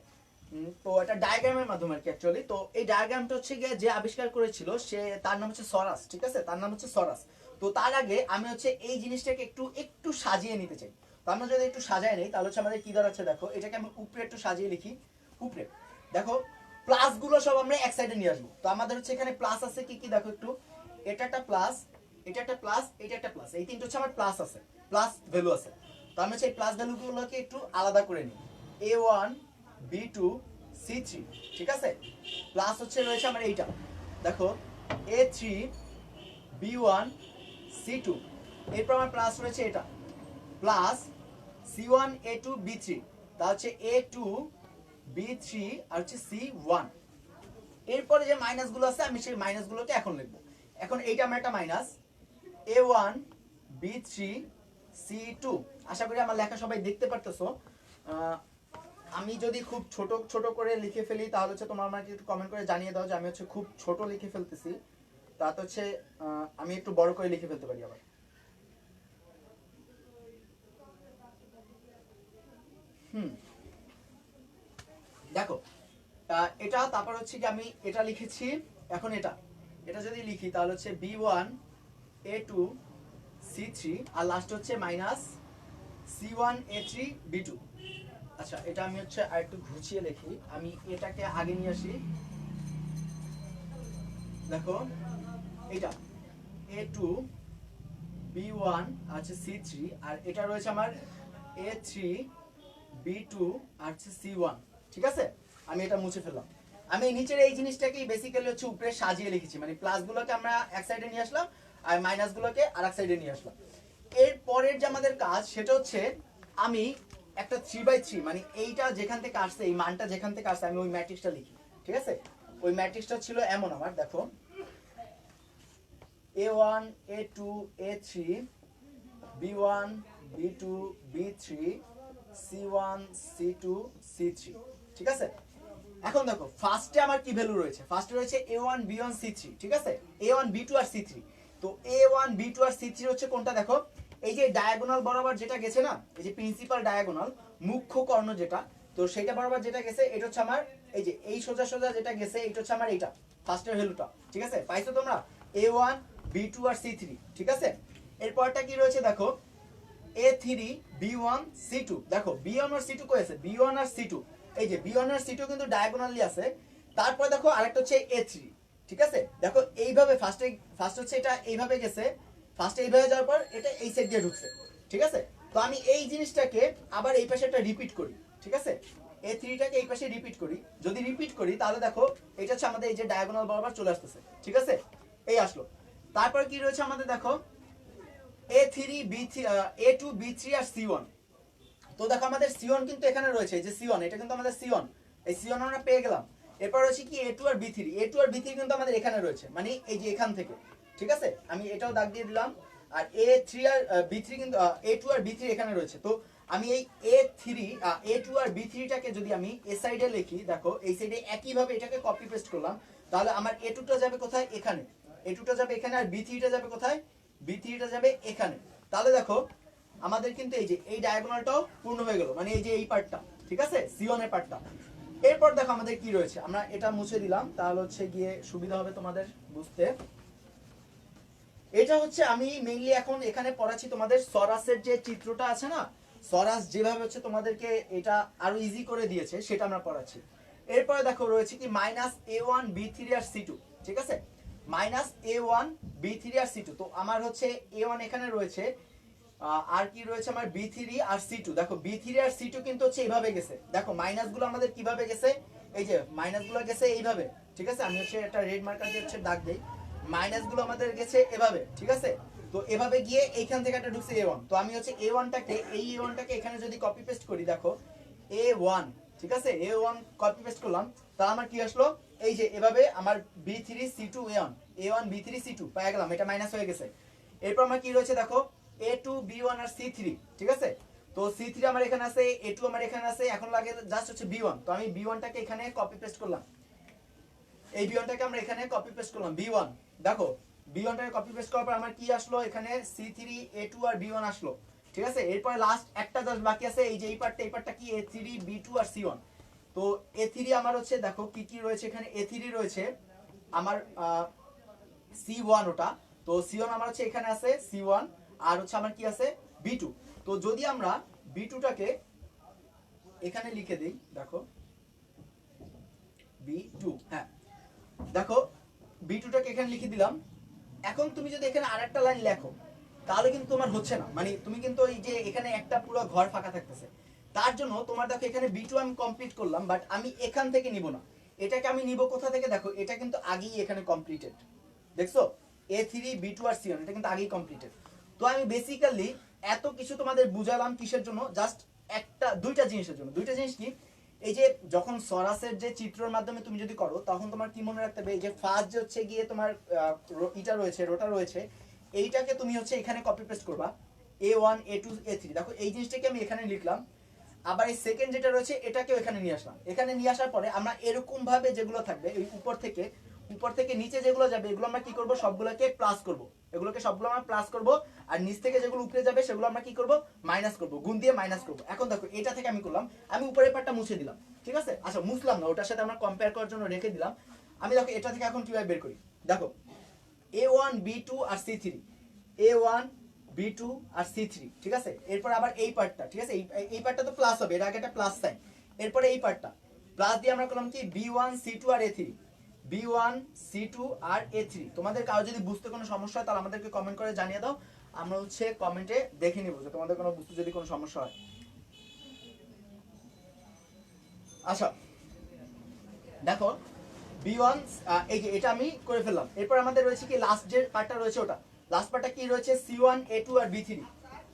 তো একটা ডায়াগ্রামের মাধ্যমে আর কি অ্যাকচুয়ালি। তো এই ডায়াগ্রামটা হচ্ছে গিয়ে যে আবিষ্কার করেছিল সে, তার নাম হচ্ছে সরাস, ঠিক আছে, তার নাম হচ্ছে সরাস। তো তার আগে আমি হচ্ছে এই জিনিসটাকে একটু একটু সাজিয়ে নিতে চাই। তো আমরা যদি একটু সাজায় নেই তাহলে হচ্ছে আমাদের কি দাঁড়াচ্ছে দেখো, এটাকে আমি উপরে একটু সাজিয়ে লিখি। উপরে দেখো প্লাস গুলো সব আমরা এক সাইডে নিয়ে আসবো। তো আমাদের হচ্ছে এখানে প্লাস আছে কি কি দেখো একটু, এটা একটা প্লাস, এটা একটা প্লাস, এটা একটা প্লাস, এই তিনটা হচ্ছে আমার প্লাস আছে, প্লাস ভ্যালু আছে। তো আমি হচ্ছে এই প্লাস ভ্যালুগুলোকে একটু আলাদা করে নিই, a1 b2 c3, ঠিক আছে। প্লাস হচ্ছে রয়েছে আমার এইটা দেখো, a3 b1 c2, এরপর আমার প্লাস রয়েছে এটা, প্লাস c1 a2 b3, তা হচ্ছে a2 b3 আর হচ্ছে c1। এরপরে যে মাইনাসগুলো আছে আমি সেই মাইনাসগুলোকে এখন লিখব। এখন এইটা আমার একটা মাইনাস, a1 b3 c2। আশা করি আমার লেখা সবাই দেখতে পারতেছো। আমি যদি খুব ছোট ছোট করে লিখে ফেলি তাহলে হচ্ছে তোমার আমাকে একটু কমেন্ট করে জানিয়ে দাও যে আমি হচ্ছে খুব ছোট লিখে ফেলতেছি, তাতে হচ্ছে আমি একটু বড় করে লিখে ফেলতে পারি আবার। দেখো এটা, তারপর হচ্ছে কি আমি এটা লিখেছি। এখন এটা এটা যদি লিখি তাহলে হচ্ছে b1 a2 c3, আর লাস্ট হচ্ছে মাইনাস c1 a3 b2। আচ্ছা এটা আমি হচ্ছে আর একটু ঘুচিয়ে লিখি, আমি এটাকে আগে নিয়ে আসি। দেখো এটা a2 b1 আছে c3, আর এটা রয়েছে আমার a3 b2 আর c1, ঠিক আছে। আমি এটা মুছে ফেললাম। আমি নিচের এই জিনিসটাকে বেসিক্যালি হচ্ছে উপরে সাজিয়ে লিখেছি, মানে প্লাস গুলোকে আমরা এক সাইডে নিয়ে আসলাম আর মাইনাস গুলোকে আরেক সাইডে নিয়ে আসলাম। এর পরের যে আমাদের কাজ সেটা হচ্ছে আমি একটা 3/3, মানে এইটা যেখান থেকে আসছে, এই মানটা যেখান থেকে আসছে, আমি ওই ম্যাট্রিক্সটা লিখি, ঠিক আছে। ওই ম্যাট্রিক্সটা ছিল এমন আমার, দেখো A1 A2 A3 B1 B2 B3 C1 C2 C3, ঠিক আছে। এখন দেখো ফার্স্টে আমার কি ভ্যালু রয়েছে, ফার্স্টে রয়েছে A1 B1 C3, ঠিক আছে, A1 B2 আর C3। তো A1 B2 আর C3 হচ্ছে কোনটা দেখো, এই যে ডায়াগোনাল বরাবর যেটা গেছে না, এই যে প্রিন্সিপাল ডায়াগোনাল মুখ্য কর্ণ যেটা, তো সেটা বরাবর যেটা গেছে এটা হচ্ছে আমার এই যে এই সোজা সোজা যেটা গেছে এটা হচ্ছে আমার এইটা ফার্স্টের ভ্যালুটা, ঠিক আছে, পাইছো তোমরা A1 B2 আর C3, ঠিক আছে। এরপরটা কি রয়েছে দেখো A3 B1 C2, দেখো B1 আর C2 কই আছে, B1 আর C2, এই যে B1 আর C2 কিন্তু ডায়াগোনালি আছে। তারপর দেখো আরেকটা হচ্ছে A3, ঠিক আছে, দেখো এইভাবে ফার্স্ট হচ্ছে এটা এইভাবে গেছে, ফার্স্টে এইভাবে যাওয়ার পর এটা এই সাইড দিয়ে ঢুকছে, ঠিক আছে। তো আমি এই জিনিসটাকে আবার এই পাশে একটা রিপিট করি, ঠিক আছে, A3টাকে এই পাশে রিপিট করি, যদি রিপিট করি তাহলে দেখো এটা হচ্ছে আমাদের এই যে ডায়াগোনাল বরাবর চলে আসতেছে, ঠিক আছে, এই আসলো। তারপর কি রয়েছে আমাদের দেখো A3 B3 A2 B3 আর C1। তো দেখো আমাদের C1 কিন্তু এখানে রয়েছে, এই যে C1 এটা কিন্তু আমাদের C1, এই C1 আমরা পেয়ে গেলাম। এরপর রয়েছে কি A2 আর B3, A2 আর B3 কিন্তু আমাদের এখানে রয়েছে, মানে এই যে এখান থেকে, ঠিক আছে, আমি এটাও দাগ দিয়ে দিলাম। আর A3 আর B3 কিন্তু A2 আর B3 এখানে রয়েছে। তো আমি এই A2 আর B3টাকে যদি আমি এ সাইডে লিখি, দেখো এই সাইডে একই ভাবে এটাকে কপি পেস্ট করলাম, তাহলে আমার A2টা যাবে কোথায়, এখানে, A2টা যাবে এখানে, আর B3টা যাবে কোথায়, B3টা যাবে এখানে। তাহলে দেখো আমাদের কিন্তু এই যে এই ডায়াগোনালটাও পূর্ণ হয়ে গেল, মানে এই যে এই পার্টটা, ঠিক আছে, C1 এর পার্টটা। এরপর দেখো আমাদের কি রয়েছে, আমরা এটা মুছে দিলাম তাহলে হচ্ছে গিয়ে সুবিধা হবে তোমাদের বুঝতে। এটা হচ্ছে আমি মেইনলি এখন এখানে পড়াচ্ছি তোমাদের সরাসের যে চিত্রটা আছে না, সরাস যেভাবে হচ্ছে তোমাদেরকে এটা আরো ইজি করে দিয়েছে সেটা আমরা পড়াচ্ছি। এরপরে দেখো রয়েছে কি -A1 B3 আর C2, ঠিক আছে, -A1 B3 আর C2। তো আমার হচ্ছে A1 এখানে রয়েছে, আর কি রয়েছে আমার B3 আর C2। দেখো B3 আর C2 কিন্তু হচ্ছে এইভাবে গেছে, দেখো মাইনাসগুলো আমাদের কিভাবে গেছে, এই যে মাইনাসগুলো গেছে এইভাবে, ঠিক আছে, আমি হচ্ছে একটা রেড মার্কার দিয়ে হচ্ছে দাগ দেই, মাইনাসগুলো আমাদের গেছে এভাবে, ঠিক আছে। তো এভাবে গিয়ে এইখান থেকে একটা ঢুকছে A1, তো আমি হচ্ছে A1টাকে এই A1টাকে এখানে যদি কপি পেস্ট করি, দেখো A1, ঠিক আছে, A1 কপি পেস্ট করলাম, তাহলে আমার কি আসলো, এই যে এভাবে আমার B3 C2 A1 B3 C2 পেয়ে গেলাম, এটা মাইনাস হয়ে গেছে। এরপর আমার কি রয়েছে দেখো A2 B1 আর C3, ঠিক আছে। তো C3 আমার এখানে আছে, A2 আমার এখানে আছে, এখন লাগে জাস্ট হচ্ছে B1, তো আমি B1টাকে এখানে কপি পেস্ট করলাম, এই B1টাকে আমরা এখানে কপি পেস্ট করলাম B1, দেখো B1টাকে কপি পেস্ট করার পর আমার কি আসলো, এখানে C3 A2 আর B1 আসলো, ঠিক আছে। এরপর লাস্ট একটা জাস্ট বাকি আছে, এই যে এই পার্টটা কি A3 B2 আর C1। তো A3 আমার হচ্ছে দেখো কি কি রয়েছে এখানে, A3 রয়েছে আমার C1 ওটা, তো C1 আমার হচ্ছে এখানে আছে C1, আর হচ্ছে আমার কি আছে B2। তো যদি আমরা B2টাকে এখানে লিখে দেই, দেখো B2, হ্যাঁ দেখো B2টাকে এখানে লিখে দিলাম। এখন তুমি যদি এখানে আরেকটা লাইন লেখো তাহলে কিন্তু তোমার হচ্ছে না, মানে তুমি কিন্তু এই যে এখানে একটা পুরো ঘর ফাঁকা থাকতেছে। তার জন্য তোমার দেখো এখানে B2 আমি কমপ্লিট করলাম, বাট আমি এখান থেকে নিব না, এটাকে আমি নিব কোথা থেকে, দেখো এটা কিন্তু আগেই এখানে কমপ্লিটেড, দেখছো A3 B2 আর C1 এটা কিন্তু আগেই কমপ্লিটেড। তো আমি বেসিক্যালি এত কিছু তোমাদের বুঝালাম কিসের জন্য, জাস্ট দুইটা জিনিসের জন্য। দুইটা জিনিস কি, এই যে যখন সরাসের যে চিত্রের মাধ্যমে তুমি যদি করো তখন তোমার কি মনে রাখতে হবে, এই যে ফার্স্ট যে হচ্ছে গিয়ে তোমার ইটা রয়েছে, রোটা রয়েছে, এইটাকে তুমি হচ্ছে এখানে কপি পেস্ট করবা A1 A2 A3, দেখো এই জিনিসটাকে আমি এখানে লিখলাম। আবার এই সেকেন্ড যেটা রয়েছে এটাকেও এখানে নিয়ে আসলাম, এখানে নিয়ে আসার পরে আমরা এরকম ভাবে যেগুলো থাকবে এই উপর থেকে নিচে যেগুলো যাবে এগুলো আমরা কি করব, সবগুলোকে প্লাস করব, এগুলোকে সবগুলো আমরা প্লাস করব, আর নিচ থেকে যেগুলো উপরে যাবে সেগুলো আমরা কি করব, মাইনাস করব, গুণ দিয়ে মাইনাস করব। এখন দেখো এটা থেকে আমি করলাম, আমি উপরের পার্টটা মুছে দিলাম, ঠিক আছে, আচ্ছা মুছলাম না, ওটার সাথে আমরা কম্পেয়ার করার জন্য রেখে দিলাম। আমি দেখো এটা থেকে এখন কিভাবে বের করি, দেখো A1 B2 আর C3, A1 B2 আর C3, ঠিক আছে। এরপর আবার এই পার্টটা, ঠিক আছে, এই পার্টটা তো প্লাস হবে, এর আগে একটা প্লাস সাইন, এরপরে এই পার্টটা প্লাস দিয়ে আমরা করলাম কি B1 C2 আর A3, B1 C2 আর A3। তোমাদের কারো যদি বুঝতে কোনো সমস্যা হয় তাহলে আমাদেরকে কমেন্ট করে জানিয়ে দাও, আমরা হচ্ছে কমেন্টে দেখে নিব যে তোমাদের কোনো বুঝতে যদি কোনো সমস্যা হয়। আচ্ছা দেখো B1 এই যে এটা আমি করে ফেললাম। এরপর আমাদের রয়েছে কি লাস্ট যে পার্টটা রয়েছে, ওটা লাস্ট পার্টটা কি রয়েছে C1 A2 আর B3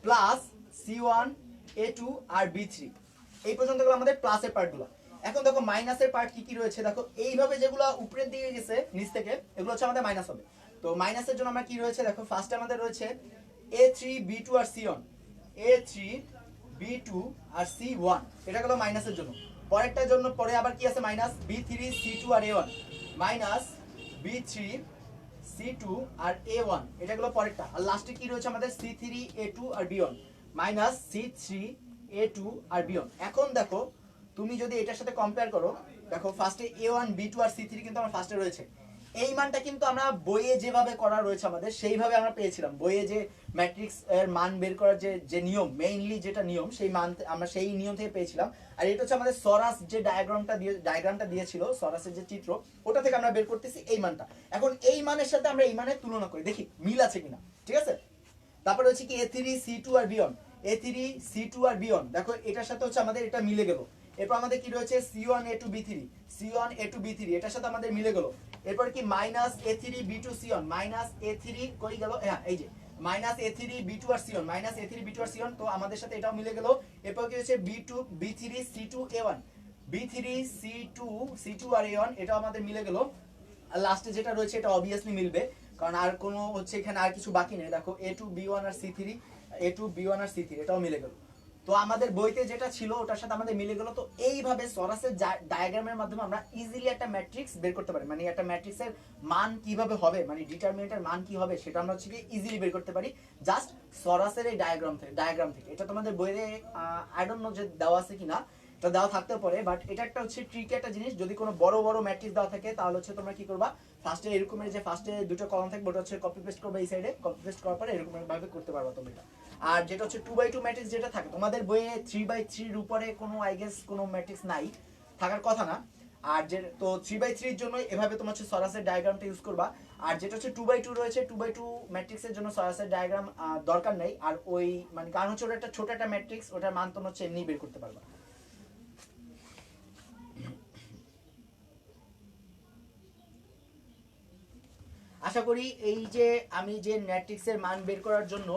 প্লাস C1 A2 আর B3, এই পর্যন্ত গুলো আমাদের প্লাসের পার্টগুলো। এখন দেখো মাইনাসের পার্ট কি কি রয়েছে, দেখো এইভাবে যেগুলো উপরের দিকে গেছে নিচ থেকে এগুলো হচ্ছে আমাদের মাইনাস হবে। তো তো মাইনাসের জন্য আমরা কি রয়েছে দেখো, ফার্স্টে আমাদের রয়েছে A3B2 আর C1, A3B2 আর C1, এটা গেল মাইনাসের জন্য। পরেরটার জন্য পরে আবার কি আছে মাইনাস B3C2 আর A1, মাইনাস B3C2 আর A1, এটা গেল পরেরটা। আর লাস্টে কি রয়েছে আমাদের C3A2 আর B1, মাইনাস C3A2 আর B1। এখন দেখো তুমি যদি এটার সাথে কম্পেয়ার করো, দেখো ফার্স্টে A1 B2 আর C3 কিন্তু আমার ফার্স্টে রয়েছে। এই মানটা কিন্তু আমরা বইয়ে যেভাবে করা রয়েছে আমাদের সেইভাবে আমরা পেয়েছিলাম। বইয়ে যে ম্যাট্রিক্স এর মান বের করার যে নিয়ম, মেইনলি যেটা নিয়ম, সেই মান আমরা সেই নিয়ম থেকে পেয়েছিলাম। আর এটা হচ্ছে আমাদের সরাস যে ডায়াগ্রামটা দিয়েছিল, সরাসের যে চিত্র, ওটা থেকে আমরা বের করতেছি এই মানটা। এখন এই মানের সাথে আমরা এই মানের তুলনা করি, দেখি মিল আছে কিনা, ঠিক আছে। তারপরে হচ্ছে কি A3C2 আর B1, A3C2 আর B1, দেখো এটার সাথে হচ্ছে আমাদের এটা মিলে গেল। এরপর আমাদের কি রয়েছে C1A2B3, এটার সাথে আমাদের মিলে গেল। এরপর কি minus A3B2 C1, minus A3 কই গেল, হ্যাঁ এই যে মাইনাস A3B2 আর C1, মাইনাস A3B2 আর C1, তো আমাদের সাথে এটাও মিলে গেল। এরপর কি হচ্ছে B3C2 A1, B3C2 আর A1, এটাও আমাদের মিলে গেল। আর লাস্টে যেটা রয়েছে এটা অবভিয়াসলি মিলবে, কারণ আর কোনো হচ্ছে এখানে আর কিছু বাকি নেই। দেখো A2B1 আর C3, এটাও মিলে গেল। তো আমাদের বইতে যেটা ছিল ওটার সাথে আমাদের মিলে গেল। তো এইভাবে সরাসরি ডায়াগ্রামের মাধ্যমে আমরা ইজিলি একটা ম্যাট্রিক্স বের করতে পারি, মানে একটা ম্যাট্রিক্সের মান কিভাবে হবে, মানে ডিটারমিনেন্টের মান কি হবে, সেটা আমরা হচ্ছে কি ইজিলি বের করতে পারি জাস্ট সরাসরি ডায়াগ্রাম থেকে। এটা তোমাদের বইয়ে আই ডোন্ট নো যে দেওয়া আছে কিনা, এটা দেওয়া থাকতে পারে, বাট এটা একটা হচ্ছে ট্রিক একটা জিনিস। যদি কোনো বড় বড় ম্যাট্রিক্স দেওয়া থাকে তাহলে হচ্ছে তোমরা কি করবা, ফার্স্টে এরকমের যে ফার্স্টে দুটো কলাম থাকবে ওটা হচ্ছে কপি পেস্ট করবে এই সাইডে, কপি পেস্ট করার পরে এরকম ভাবে করতে পারবা তোমরা। আর যেটা হচ্ছে 2x2 ম্যাট্রিক্স যেটা থাকে তোমাদের বইয়ে 3x3 এর উপরে কোনো আই গেস কোনো ম্যাট্রিক্স নাই, থাকার কথা না। আর যে তো 3x3 এর জন্য এভাবে তোমার হচ্ছে সরাসরি ডায়াগ্রামটা ইউজ করবা। আর যেটা হচ্ছে 2x2 রয়েছে, 2x2 ম্যাট্রিক্সের জন্য সরাসরি ডায়াগ্রাম দরকার নেই। আর ওই মানে কারণ হচ্ছে ওটা একটা ছোট একটা ম্যাট্রিক্স, ওটার মান তোমরা হচ্ছে এমনি বের করতে পারবা। আশা করি এই যে আমি যে ম্যাট্রিক্সের মান বের করার জন্য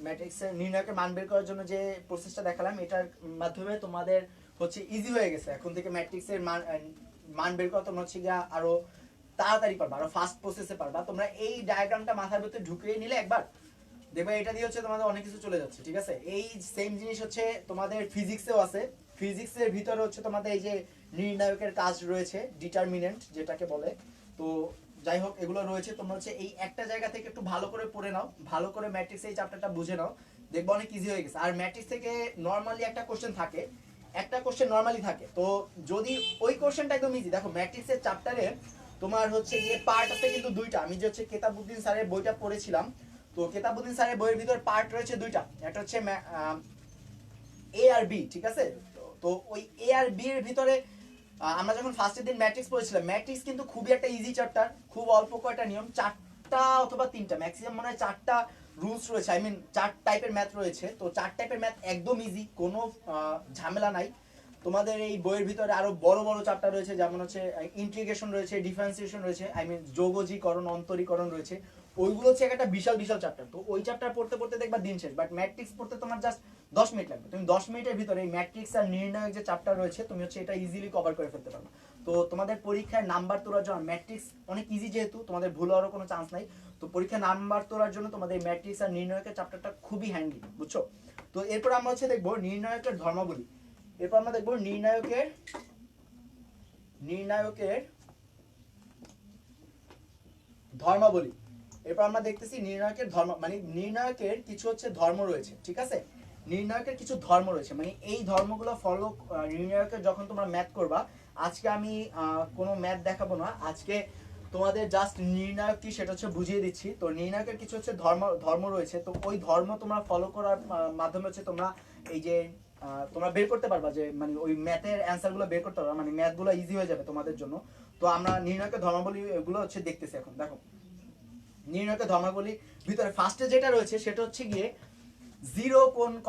ম্যাট্রিক্সের নির্ণয়কের মান বের করার জন্য যে প্রসেসটা দেখালাম, এটার মাধ্যমে তোমাদের হচ্ছে ইজি হয়ে গেছে। এখন থেকে ম্যাট্রিক্সের মান বের করা তোমরা হচ্ছে গিয়ে আরো তাড়াতাড়ি পারবা, আরো ফাস্ট প্রসেসে পারবা। তোমরা এই ডায়াগ্রামটা মাথার ভিতরে ঢুকিয়ে নিলে একবার দেখবে এটা দিয়ে হচ্ছে তোমাদের অনেক কিছু চলে যাচ্ছে, ঠিক আছে। এই সেম জিনিস হচ্ছে তোমাদের ফিজিক্সেও আছে। ফিজিক্সের ভিতরে হচ্ছে তোমাদের এই যে নির্ণায়কের কাজ রয়েছে, ডিটারমিনেন্ট যেটাকে বলে। তো যাই হোক এগুলো রয়েছে, তোমরা হচ্ছে এই একটা জায়গা থেকে একটু ভালো করে পড়ে নাও, ভালো করে ম্যাট্রিক্স এই চ্যাপ্টারটা বুঝে নাও, দেখবো অনেক ইজি হয়ে গেছে। আর ম্যাট্রিক্স থেকে নর্মালি একটা কোশ্চেন থাকে, একটা কোশ্চেন নর্মালি থাকে। তো যদি ওই কোশ্চেনটা একদম ইজি, দেখো ম্যাট্রিক্সের চ্যাপ্টারে তোমার হচ্ছে গিয়ে পার্ট আছে কিন্তু দুইটা। আমি যে হচ্ছে কেতাবউদ্দিন স্যারের বইটা পড়েছিলাম, তো কেতাবউদ্দিন স্যারের বইয়ের ভিতর পার্ট রয়েছে দুইটা, একটা হচ্ছে এ আর বি, ঠিক আছে। তো ওই এ আর বি এর ভিতরে আমরা যখন ফার্স্টের দিন ম্যাট্রিক্স পড়েছিলাম, ম্যাট্রিক্স কিন্তু খুবই একটা ইজি চ্যাপ্টার, খুব অল্প কয়টা নিয়ম, চারটা অথবা তিনটা ম্যাক্সিমাম মনে হয় চারটা রুলস রয়েছে, আই মিন চার টাইপের ম্যাথ রয়েছে। তো চার টাইপের ম্যাথ একদম ইজি, কোনো ঝামেলা নাই। তোমাদের এই বইয়ের ভিতরে আরো বড় বড় চ্যাপ্টার রয়েছে, যেমন হচ্ছে ইন্টিগ্রেশন রয়েছে, ডিফারেন্সিয়েশন রয়েছে, আই মিন যোগজীকরণ, অন্তরীকরণ রয়েছে। ওইগুলো হচ্ছে একটা বিশাল বিশাল চ্যাপ্টার। তো ওই চ্যাপ্টার পড়তে পড়তে দেখবা দিন শেষ। বাট ম্যাট্রিক্স পড়তে তোমার জাস্ট 10 মিনিট লাগবে। তুমি 10 মিনিটের ভিতরে এই ম্যাট্রিক্স আর নির্ণায়ক যে চ্যাপ্টার রয়েছে তুমি হচ্ছে এটা ইজিলি কভার করে ফেলতে পারবে। তো তোমাদের পরীক্ষায় নাম্বার তোলার জন্য ম্যাট্রিক্স অনেক ইজি, যেহেতু তোমাদের ভুল হওয়ারও কোনো চান্স নাই। তো পরীক্ষায় নাম্বার তোলার জন্য তোমাদের ম্যাট্রিক্স আর নির্ণায়কের চ্যাপ্টারটা খুবই হ্যান্ডি, বুঝছো। তো এরপর আমরা হচ্ছে দেখবো নির্ণায়কের ধর্মাবলী। এরপর আমরা দেখবো নির্ণায়কের ধর্মাবলী। এরপর আমরা দেখতেছি নির্ণায়কের ধর্ম, মানে নির্ণায়কের কিছু হচ্ছে ধর্ম রয়েছে, ঠিক আছে। নির্ণায়কের কিছু ধর্ম রয়েছে, মানে এই ধর্মগুলো ফলো নির্ণায়কের যখন তোমরা ম্যাথ করবা। আজকে আমি কোনো ম্যাথ দেখাবো না, আজকে তোমাদের জাস্ট নির্ণায়ক কি সেটা হচ্ছে বুঝিয়ে দিচ্ছি। তো নির্ণায়কের কিছু হচ্ছে ধর্ম রয়েছে। তো ওই ধর্ম তোমরা ফলো করার মাধ্যমে হচ্ছে তোমরা এই যে তোমরা বের করতে পারবা যে মানে ওই ম্যাথের অ্যান্সারগুলো বের করতে পারবা, মানে ম্যাথগুলো ইজি হয়ে যাবে তোমাদের জন্য। তো আমরা নির্ণায়কের ধর্মাবলী এগুলো হচ্ছে দেখতেছি এখন। দেখো নির্ণায়কের ধর্মাবলী ভিতরে ফার্স্টে যেটা রয়েছে সেটা হচ্ছে গিয়ে জিরো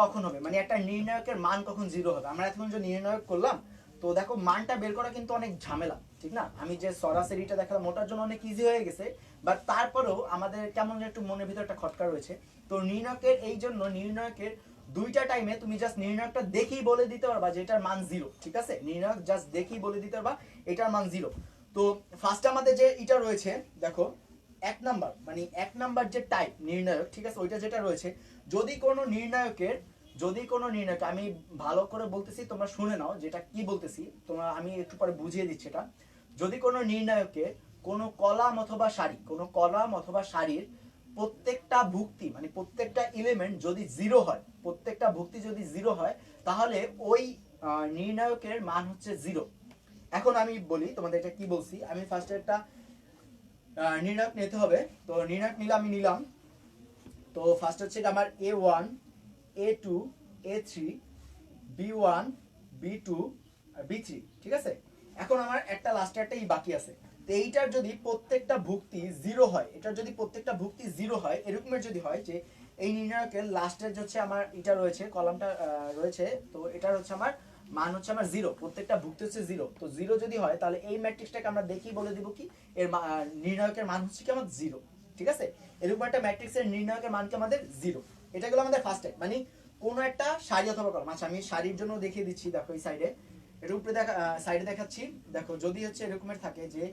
কখন হবে, মানে একটা নির্ণায়কের মান কখন জিরো হবে। আমরা এখন যে নির্ণায়ক করলাম, তো দেখো মানটা বের করা কিন্তু অনেক ঝামেলা, ঠিক না। আমি যে সরাসরিটা দেখালাম ওটার জন্য অনেক ইজি হয়ে গেছে, বাট তারপরেও আমাদের কেমন একটু মনের ভিতরে একটা খটকা রয়েছে। তো নির্ণায়কের এই জন্য নির্ণায়কের দুইটা টাইমে তুমি জাস্ট নির্ণায়কটা দেখেই বলে দিতে পারবা যে এটার মান জিরো, ঠিক আছে। নির্ণায়ক জাস্ট দেখেই বলে দিতে পারবা এটার মান জিরো। তো ফার্স্টে আমাদের যে এটা রয়েছে দেখো এক নাম্বার মানে এক নাম্বার যে টাইপ নির্ণায়ক, ঠিক আছে, ওইটা যেটা রয়েছে, যদি কোনো নির্ণায়কের আমি ভালো করে বলতেছি, তোমরা শুনে নাও যেটা কি বলতেছি, তোমরা আমি একটু পরে বুঝিয়ে দিচ্ছি এটা। যদি কোনো নির্ণায়কের কোনো কলাম অথবা সারির প্রত্যেকটা ভুক্তি মানে প্রত্যেকটা এলিমেন্ট যদি জিরো হয়, প্রত্যেকটা ভুক্তি যদি জিরো হয়, তাহলে ওই নির্ণায়কের মান হচ্ছে জিরো। এখন আমি বলি তোমাদের এটা কি বলছি। আমি ফার্স্টে একটা নির্ণায়ক নিতে হবে, তো নির্ণায়ক নিলাম। তো ফার্স্ট হচ্ছে আমার A1 A2 A3 B1 B2 আর B3, ঠিক আছে। এখন আমার একটা লাস্টে একটা বাকি আছে। তো এইটার যদি প্রত্যেকটা ভুক্তি জিরো হয়, এরকমের যদি হয় যে এই নির্ণায়কের লাস্টের হচ্ছে আমার এটা রয়েছে, কলামটা রয়েছে, তো এটার হচ্ছে আমার মান হচ্ছে আমার জিরো, প্রত্যেকটা ভুক্তি হচ্ছে জিরো। তো জিরো যদি হয় তাহলে এই ম্যাট্রিক্সটাকে আমরা দেখি বলে দিব কি এর নির্ণায়কের মান হচ্ছে কি আমার জিরো, ঠিক আছে। এরকম একটা ম্যাট্রিক্সের নির্ণায়কের মান কি আমাদের জিরো। এটা গেল আমাদের ফার্স্ট টাইপ, মানে কোনো একটা সারি অথবা কলাম। আচ্ছা আমি সারির জন্য দেখিয়ে দিচ্ছি, দেখো এই সাইডে, এর উপরে সাইডে দেখাচ্ছি। দেখো যদি হচ্ছে এরকমের থাকে যে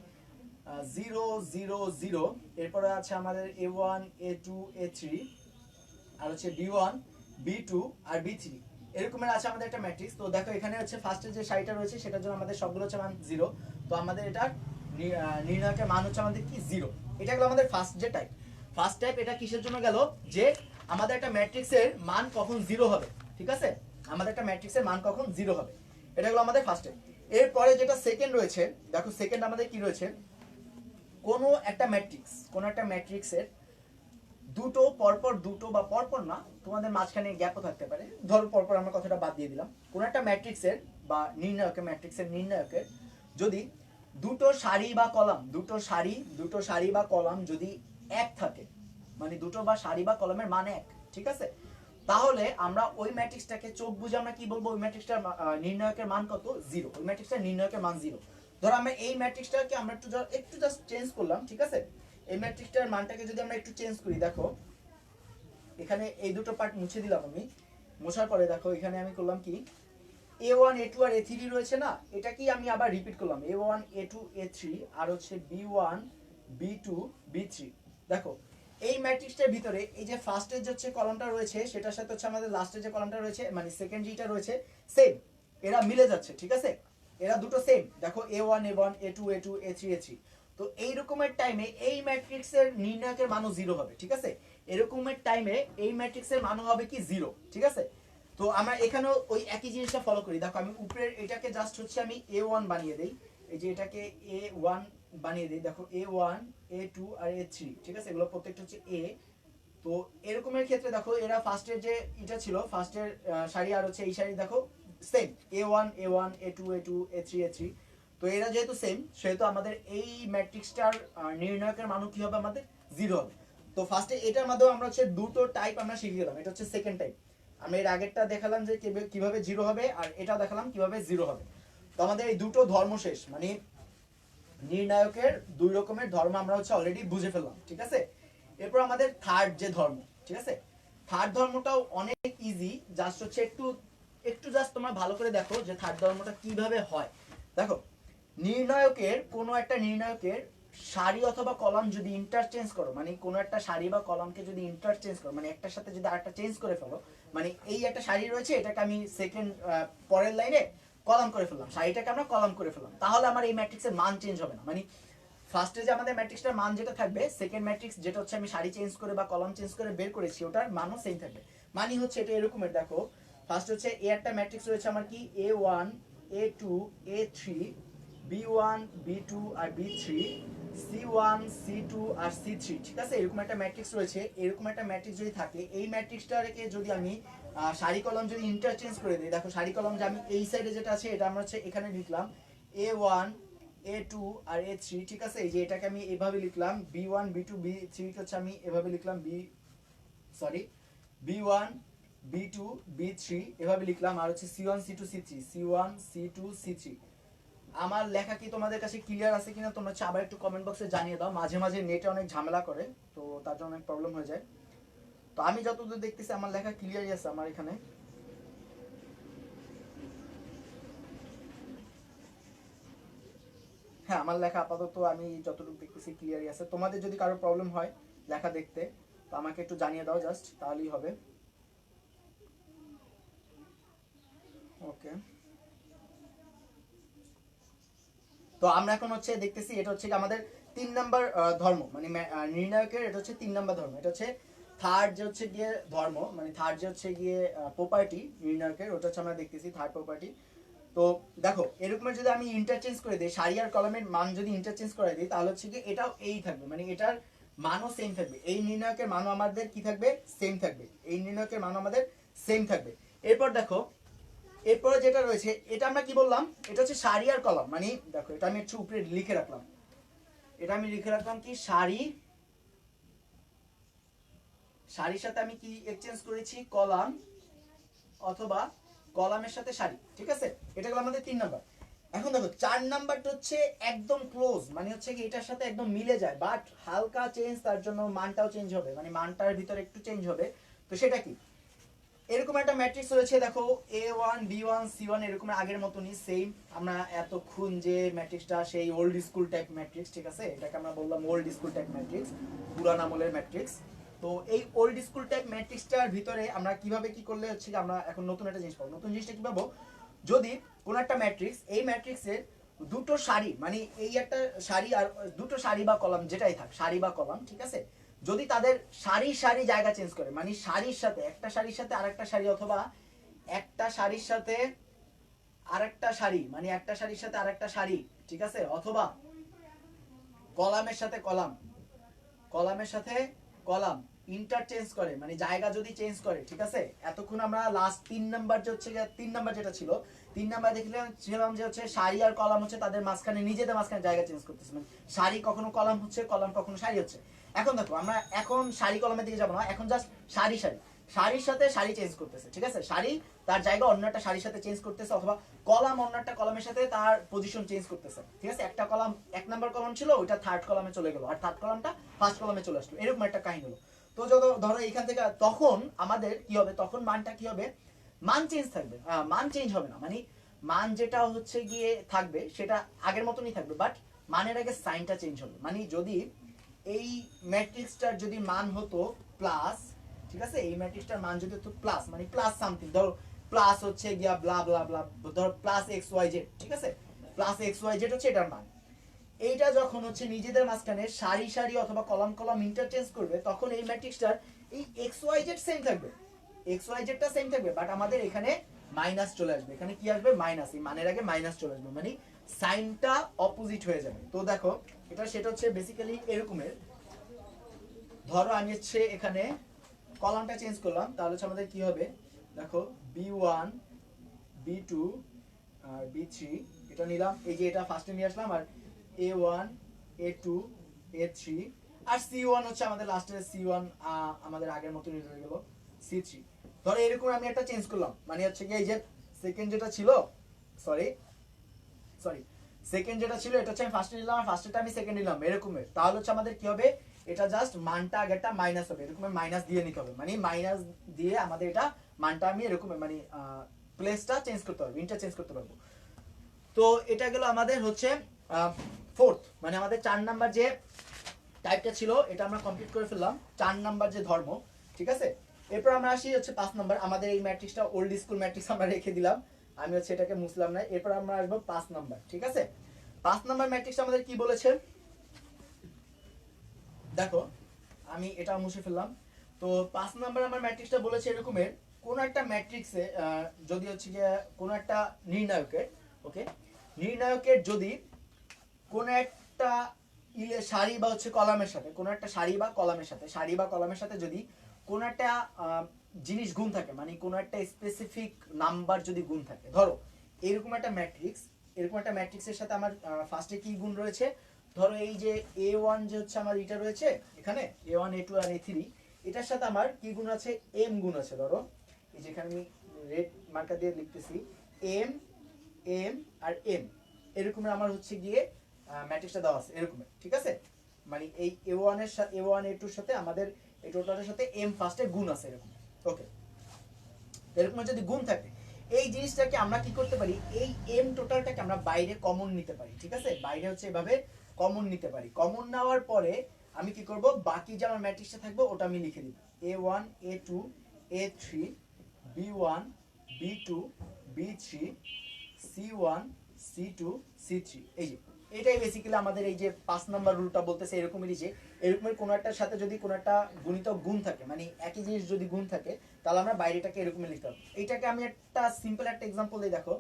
0 0 0, এরপরে আছে আমাদের A1 A2 A3 আর হচ্ছে B1 B2 আর B3, এরকমের আছে আমাদের একটা ম্যাট্রিক্স। তো দেখো এখানে হচ্ছে ফার্স্টে যে সারিটা রয়েছে সেটার জন্য আমাদের সবগুলো হচ্ছে মান জিরো। তো আমাদের এটা নির্ণায়কের মান হচ্ছে আমাদের কি জিরো। এটা গেল আমাদের ফার্স্ট যে টাইপ। ফার্স্ট টাইপ এটা কিসের জন্য গেল, যে আমাদের একটা ম্যাট্রিক্সের মান কখন জিরো হবে, ঠিক আছে, আমাদের একটা ম্যাট্রিক্সের মান কখন জিরো হবে, এটা হলো আমাদের ফার্স্ট টাইপ। এরপরে যেটা সেকেন্ড রয়েছে, দেখো সেকেন্ড আমাদের কি রয়েছে, কোনো একটা ম্যাট্রিক্সের দুটো পরপর, দুটো বা পরপর না, তোমাদের মাঝখানে গ্যাপও থাকতে পারে, ধরো পরপর আমরা কথাটা বাদ দিয়ে দিলাম, কোন একটা ম্যাট্রিক্সের বা ম্যাট্রিক্সের নির্ণায়কের যদি দুটো সারি বা কলাম যদি এক থাকে, মানে দুটো বা সারি বা কলামের মান এক, ঠিক আছে, তাহলে আমরা ওই ম্যাট্রিক্সটাকে চোখ বুঝে আমরা কি বলবো, ওই ম্যাট্রিক্সটার নির্ণায়কের মান কত, জিরো, ওই ম্যাট্রিক্সটার নির্ণায়কের মান জিরো। ধরো আমরা এই ম্যাট্রিক্সটাকে আমরা একটু জাস্ট চেঞ্জ করলাম, ঠিক আছে, এই ম্যাট্রিক্সটার মানটাকে যদি আমরা একটু চেঞ্জ করি, দেখো এখানে এই দুটো পার্ট মুছে দিলাম আমি, মোছার পরে দেখো এখানে আমি করলাম কি A1 A2 আর A3 রয়েছে না, এটা কি আমি আবার রিপিট করলাম A1 A2 A3 আর হচ্ছে B1 B2 B3। দেখো এই ম্যাট্রিক্সটার ভিতরে এই যে ফার্স্টের যে হচ্ছে কলামটা রয়েছে সেটার সাথে হচ্ছে আমাদের লাস্টের যে কলামটা রয়েছে মানে সেকেন্ড যেটা রয়েছে সেম, এরা মিলে যাচ্ছে, ঠিক আছে, এরা দুটো সেম। দেখো A1 A1 A2 A2 A3 A3। তো এই রকমের টাইমে এই ম্যাট্রিক্সের নির্ণায়কের মানও জিরো হবে, ঠিক আছে, এরকমের টাইমে এই ম্যাট্রিক্সের মানও হবে কি জিরো, ঠিক আছে। তো আমরা এখানেও ওই একই জিনিসটা ফলো করি। দেখো আমি উপরের এটাকে জাস্ট হচ্ছে আমি A1 বানিয়ে দেই, এই যে এটাকে A1 বানিয়ে দেই, দেখো A1 A2 আর A3, ঠিক আছে, এগুলো প্রত্যেকটা হচ্ছে A। তো এরকমের ক্ষেত্রে দেখো এরা ফার্স্টের যে এটা ছিল ফার্স্টের সারি আর হচ্ছে এই সারি দেখো same, A1 A1 A2 A2 A3 A3। তো এরা যেহেতু সেম সেহেতু আমাদের এই ম্যাট্রিক্সটার নির্ণায়কের মানও কি হবে, আমাদের জিরো হবে। তো ফার্স্টে এটার মাধ্যমে আমরা হচ্ছে দুটো টাইপ আমরা শিখে গেলাম, এটা হচ্ছে সেকেন্ড টাইপ। আমরা এর আগেরটা দেখালাম যে কিভাবে জিরো হবে আর এটা দেখালাম কিভাবে জিরো হবে। তো আমাদের এই দুটো ধর্ম শেষ, মানে নির্ণায়কের দুই রকমের ধর্ম আমরা হচ্ছে অলরেডি বুঝে ফেললাম, ঠিক আছে। এরপর আমাদের থার্ড যে ধর্ম, ঠিক আছে, থার্ড ধর্মটাও অনেক ইজি, জাস্ট হচ্ছে একটু একটু জাস্ট তোমরা ভালো করে দেখো যে থার্ড ধর্মটা কিভাবে হয়। দেখো কোনো একটা নির্ণায়কের সারি অথবা কলাম যদি ইন্টারচেঞ্জ করো, মানে কোনো একটা সারি বা কলামকে যদি ইন্টারচেঞ্জ করো, মানে একটার সাথে যদি আরেকটা চেঞ্জ করে ফেলো, মানে এই একটা সারি রয়েছে এটাকে আমি সেকেন্ড পরের লাইনে কলাম করে ফেললাম, সারিটাকে আমরা কলাম করে ফেললাম, তাহলে আমার এই ম্যাট্রিক্সের মান চেঞ্জ হবে না। মানে ফার্স্টে যে আমাদের ম্যাট্রিক্সটার মান যেটা থাকবে, সেকেন্ড ম্যাট্রিক্স যেটা হচ্ছে আমি সারি চেঞ্জ করে বা কলাম চেঞ্জ করে বের করেছি ওটার মানও সেম থাকবে। মানে হচ্ছে এটা এরকমের, দেখো ফার্স্ট হচ্ছে এ একটা ম্যাট্রিক্স রয়েছে আমার কি A1 A2 A3 B1 B2 আর B3 C1 C2 আর C3, ঠিক আছে, এরকম একটা ম্যাট্রিক্স রয়েছে। এরকম একটা ম্যাট্রিক্স যদি থাকে, এই ম্যাট্রিক্সটাকে যদি আমি সারি কলম যদি ইন্টারচেঞ্জ করে দিই, দেখো সারি কলম যে আমি এই সাইডে যেটা আছে এটা আমরা হচ্ছে এখানে লিখলাম A1 A2 আর A3, ঠিক আছে, এই যে এটাকে আমি এভাবে লিখলাম B1 B2 B3 কে হচ্ছে আমি এভাবে লিখলাম B1 B2 B3 এভাবে লিখলাম, আর হচ্ছে C1 C2 C3 C1 C2 C3। আমার লেখা কি তোমাদের কাছে ক্লিয়ার আছে কিনা তোমরা আবার একটু কমেন্ট বক্সে জানিয়ে দাও, মাঝে মাঝে নেটে অনেক ঝামেলা করে, তো তার জন্য অনেক প্রবলেম হয়ে যায়। তো আমি যতদূর দেখতেছি আমার লেখা ক্লিয়ারই আছে আমার এখানে। হ্যাঁ আমার লেখা আপাতত আমি যতটুকু দেখতেছি ক্লিয়ারই আছে। তোমাদের যদি কারো প্রবলেম হয় লেখা দেখতে তো আমাকে একটু জানিয়ে দাও জাস্ট, তাহলেই হবে। ওকে, তো আমরা এখন হচ্ছে দেখতেছি এটা হচ্ছে আমাদের 3 নাম্বার ধর্ম, মানে নির্ণায়কের এটা হচ্ছে 3 নাম্বার ধর্ম। এটা হচ্ছে থার্ড যে হচ্ছে গিয়ে ধর্ম, মানে থার্ড যে হচ্ছে গিয়ে প্রপার্টি নির্ণায়কের, ওটা হচ্ছে আমরা দেখতেছি থার্ড প্রপার্টি। তো দেখো এরকম যদি আমি ইন্টারচেঞ্জ করে দিই, সারি আর কলামের মান যদি ইন্টারচেঞ্জ করে দিই তাহলে হচ্ছে কি এটাও এই থাকবে, মানে এটার মানও সেম থাকবে, এই নির্ণায়কের মানও আমাদের কি থাকবে, সেম থাকবে, এই নির্ণায়কের মানও আমাদের সেম থাকবে। এরপর দেখো এরপরে যেটা রয়েছে এটা আমরা কি বললাম, এটা হচ্ছে সারি আর কলাম, মানে দেখো এটা আমি একটু উপরে লিখে রাখলাম, এটা আমি লিখে রাখলাম কি সারি, সারির সাথে আমি কি এক্সচেঞ্জ করেছি কলাম, অথবা কলামের সাথে সারি, ঠিক আছে। এটা হলো আমাদের 3 নাম্বার। এখন দেখো 4 নাম্বারটা হচ্ছে একদম ক্লোজ, মানে হচ্ছে কি এটার সাথে একদম মিলে যায়, বাট হালকা চেঞ্জ, তার জন্য মানটাও চেঞ্জ হবে, মানে মানটার ভিতরে একটু চেঞ্জ হবে। তো সেটা কি, এরকম একটা ম্যাট্রিক্স রয়েছে দেখো A1 B1 C1 এরকম আগের মতনই সেম। আমরা এতক্ষণ যে ম্যাট্রিক্সটা সেই ওল্ড স্কুল টাইপ ম্যাট্রিক্স, ঠিক আছে, এটাকে আমরা বললাম ওল্ড স্কুল টাইপ ম্যাট্রিক্স, পুরান আমলের ম্যাট্রিক্স। তো এই ওল্ড স্কুল টাইপ ম্যাট্রিক্সটার ভিতরে আমরা কিভাবে কি করলে হচ্ছে আমরা এখন নতুন একটা জিনিস পাবো। নতুন জিনিসটা কি পাবো, যদি কোন একটা ম্যাট্রিক্স, এই ম্যাট্রিক্সের দুটো সারি, মানে এই একটা সারি আর দুটো সারি বা কলাম যেটাই থাক, সারি বা কলাম, ঠিক আছে, যদি তাদের সারি সারি জায়গা চেঞ্জ করে, মানে সারির সাথে একটা সারির সাথে আরেকটা সারি, অথবা একটা সারির সাথে আরেকটা সারি, মানে একটা সারির সাথে আরেকটা সারি, ঠিক আছে, অথবা কলামের সাথে কলাম, কলামের সাথে কলাম ইন্টারচেঞ্জ করে, মানে জায়গা যদি চেঞ্জ করে, ঠিক আছে। এতক্ষণ আমরা লাস্ট 3 নাম্বার যে হচ্ছে 3 নাম্বার যেটা ছিল, 3 নাম্বার দেখলাম যে হচ্ছে সারি আর কলাম হচ্ছে তাদের মাঝখানে নিজেদের মাঝখানে জায়গা চেঞ্জ করতেছে, মানে সারি কখনো কলাম হচ্ছে, কলাম কখনো সারি হচ্ছে। এখন দেখো আমরা এখন সারি কলামের দিকে যাবো না, এখন জাস্ট সারি সারি, সারির সাথে সারি চেঞ্জ করতেছে, ঠিক আছে, সারি তার জায়গা অন্য একটা সারির সাথে চেঞ্জ করতেছে, অথবা কলাম অন্য একটা কলামের সাথে তার পজিশন চেঞ্জ করতেছে, ঠিক আছে। একটা কলাম 1 নাম্বার কলাম ছিল, ওইটা থার্ড কলামে চলে গেল, আর থার্ড কলামটা ফার্স্ট কলামে চলে আসলো, এরকম একটা কাহিনী হলো। তো যত ধরো এখান থেকে তখন আমাদের কি হবে, তখন মানটা কি হবে, মান চেঞ্জ থাকবে, মান চেঞ্জ হবে না, মানে মান যেটা হচ্ছে গিয়ে থাকবে সেটা আগের মতনই থাকবে, বাট মানের আগে সাইনটা চেঞ্জ হবে। মানে যদি এই ম্যাট্রিক্সটার যদি মান হতো প্লাস, ঠিক আছে, এই ম্যাট্রিক্সটার মান যদি হতো প্লাস, মানে প্লাস সামথিং, ধরো প্লাস হচ্ছে গিয়া ব্লা ব্লা ব্লা, ধরো প্লাস এক্স ওয়াই জেড, ঠিক আছে, প্লাস এক্স ওয়াই জেড হচ্ছে এটার মান। এইটা যখন হচ্ছে নিজেদের মাঝখানে সারি সারি অথবা কলাম কলাম ইন্টারচেঞ্জ করবে, তখন এই ম্যাট্রিক্সটার এই এক্স ওয়াই জেড সেম থাকবে, এক্স ওয়াই জেডটা সেম থাকবে, বাট আমাদের এখানে মাইনাস চলে আসবে, এখানে কি আসবে, মাইনাস, এই মানের আগে মাইনাস চলে আসবে, মানে সাইনটা অপোজিট হয়ে যাবে। তো দেখো এটা সেটা হচ্ছে বেসিক্যালি এরকমের, ধরো আমি হচ্ছে এখানে কলামটা চেঞ্জ করলাম, তাহলে হচ্ছে আমাদের কি হবে, দেখো B1 B2 আর B3 এটা নিলাম, এই যে এটা ফার্স্টে নিয়ে আসলাম, আর A1 A2 A3 আর C1 হচ্ছে আমাদের লাস্টের C1, আমাদের আগের মতনই রয়ে গেল C3। ধরো এরকম আমি একটা চেঞ্জ করলাম, মানে হচ্ছে কি এই যে সেকেন্ড যেটা ছিল, সরি সরি সেকেন্ড যেটা ছিল এটা হচ্ছে আমি ফার্স্টে নিলাম, আর ফার্স্টেটা আমি সেকেন্ড নিলাম, এরকমের। তাহলে হচ্ছে আমাদের কি হবে, এটা জাস্ট মানটা আগেরটা মাইনাস হবে, এরকম মাইনাস দিয়ে নিতে হবে, মানে মাইনাস দিয়ে আমাদের এটা মানটা আমি এরকম মানে প্লেসটা চেঞ্জ করতে পারবো, ইন্টারচেঞ্জ করতে পারবো। তো এটা গেল আমাদের হচ্ছে ফোর্থ, মানে আমাদের 4 নাম্বার যে টাইপটা ছিল এটা আমরা কমপ্লিট করে ফেললাম, 4 নাম্বার যে ধর্ম, ঠিক আছে। এরপর আমরা আসি হচ্ছে 5 নাম্বার, আমাদের এই ম্যাট্রিক্সটা ওল্ড স্কুল ম্যাট্রিক্স আমরা রেখে দিলাম, আমি হচ্ছে এটাকে মুছলাম না। এরপর আমরা আসবো 5 নাম্বার, ঠিক আছে। 5 নাম্বার ম্যাট্রিক্স আমাদের কি বলেছে, দেখো আমি এটা মুছে ফেললাম। তো 5 নাম্বার আমার ম্যাট্রিক্সটা বলেছে এরকমের, কোন একটা ম্যাট্রিক্সে যদি হচ্ছে যে কোন একটা নির্ণায়কের, ওকে, নির্ণায়কের যদি কোন একটা সারি বা হচ্ছে কলামের সাথে, কোন একটা সারি বা কলামের সাথে, সারি বা কলামের সাথে যদি কোন একটা জিনিস গুণ থাকে, মানে কোন একটা স্পেসিফিক নাম্বার যদি গুণ থাকে, ধরো এরকম একটা ম্যাট্রিক্স, এরকম একটা ম্যাট্রিক্সের সাথে আমার ফার্স্টে কি গুণ রয়েছে, ধরো এই যে A1 যে হচ্ছে আমার এটা রয়েছে এখানে A1 A2 আর A3, এটার সাথে আমার কি গুণ আছে, M গুণ আছে। ধরো এই যেখানে আমি রেড মার্কার দিয়ে লিখতেছি M M আর M, এরকম আমার হচ্ছে গিয়ে ম্যাট্রিক্সটা দেওয়া আছে এরকম, ঠিক আছে, মানে এই A1 এর সাথে A1 A2 এর সাথে আমাদের এই টোটালের সাথে M ফার্স্টে গুণ আছে এরকম, ওকে। এরকম যদি গুণ থাকে, এই জিনিসটাকে আমরা কি করতে পারি, এই এম টোটালটাকে আমরা বাইরে কমন নিতে পারি, ঠিক আছে, বাইরে হচ্ছে এভাবে কমন নিতে পারি। কমন নেওয়ার পরে আমি কি করব, বাকি যে আমার ম্যাট্রিক্সটা থাকবে ওটা আমি লিখে দিব, a1 a2 a3 b1 b2 b3 c1 c2 c3। এই যে এটাই বেসিক্যালি আমাদের এই যে 5 নাম্বার রুলটা বলতেছে এরকমই, যে এরকমের কোনো একটার সাথে যদি কোনো একটা গুণিতক গুণ থাকে, মানে একই জিনিস যদি গুণ থাকে, তাহলে আমরা বাইরেটাকে এরকমই লিখতে হবে। এইটাকে আমি একটা সিম্পল একটা এক্সাম্পল দিই। দেখো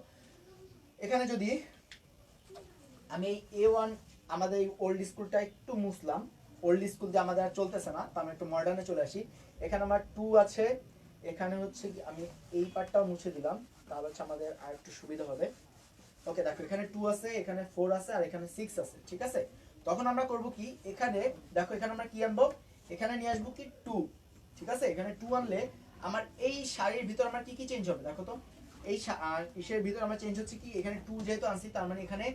এখানে যদি আমি এই a1, আমাদের এই ওল্ড স্কুলটা একটু মুছলাম, ওল্ড স্কুল যে আমাদের আর চলতেছে না, তো আমরা একটু মডার্নে চলে আসি। এখানে আমার 2 আছে, এখানে হচ্ছে আমি এই পার্টটাও মুছে দিলাম, তাহলে হচ্ছে আমাদের আর একটু সুবিধা হবে। ওকে দেখো এখানে 2 আছে, এখানে 4 আছে, আর এখানে 6 আছে, ঠিক আছে। তখন আমরা করব কি, এখানে দেখো এখানে আমরা কি আনবো, এখানে নিয়ে আসবো কি 2, ঠিক আছে। এখানে 2 আনলে আমার এই সারির ভিতর আমার কি কি চেঞ্জ হবে দেখো তো, এই ইসের ভিতর আমার চেঞ্জ হচ্ছে কি, এখানে 2 যেহেতু আনছি তার মানে এখানে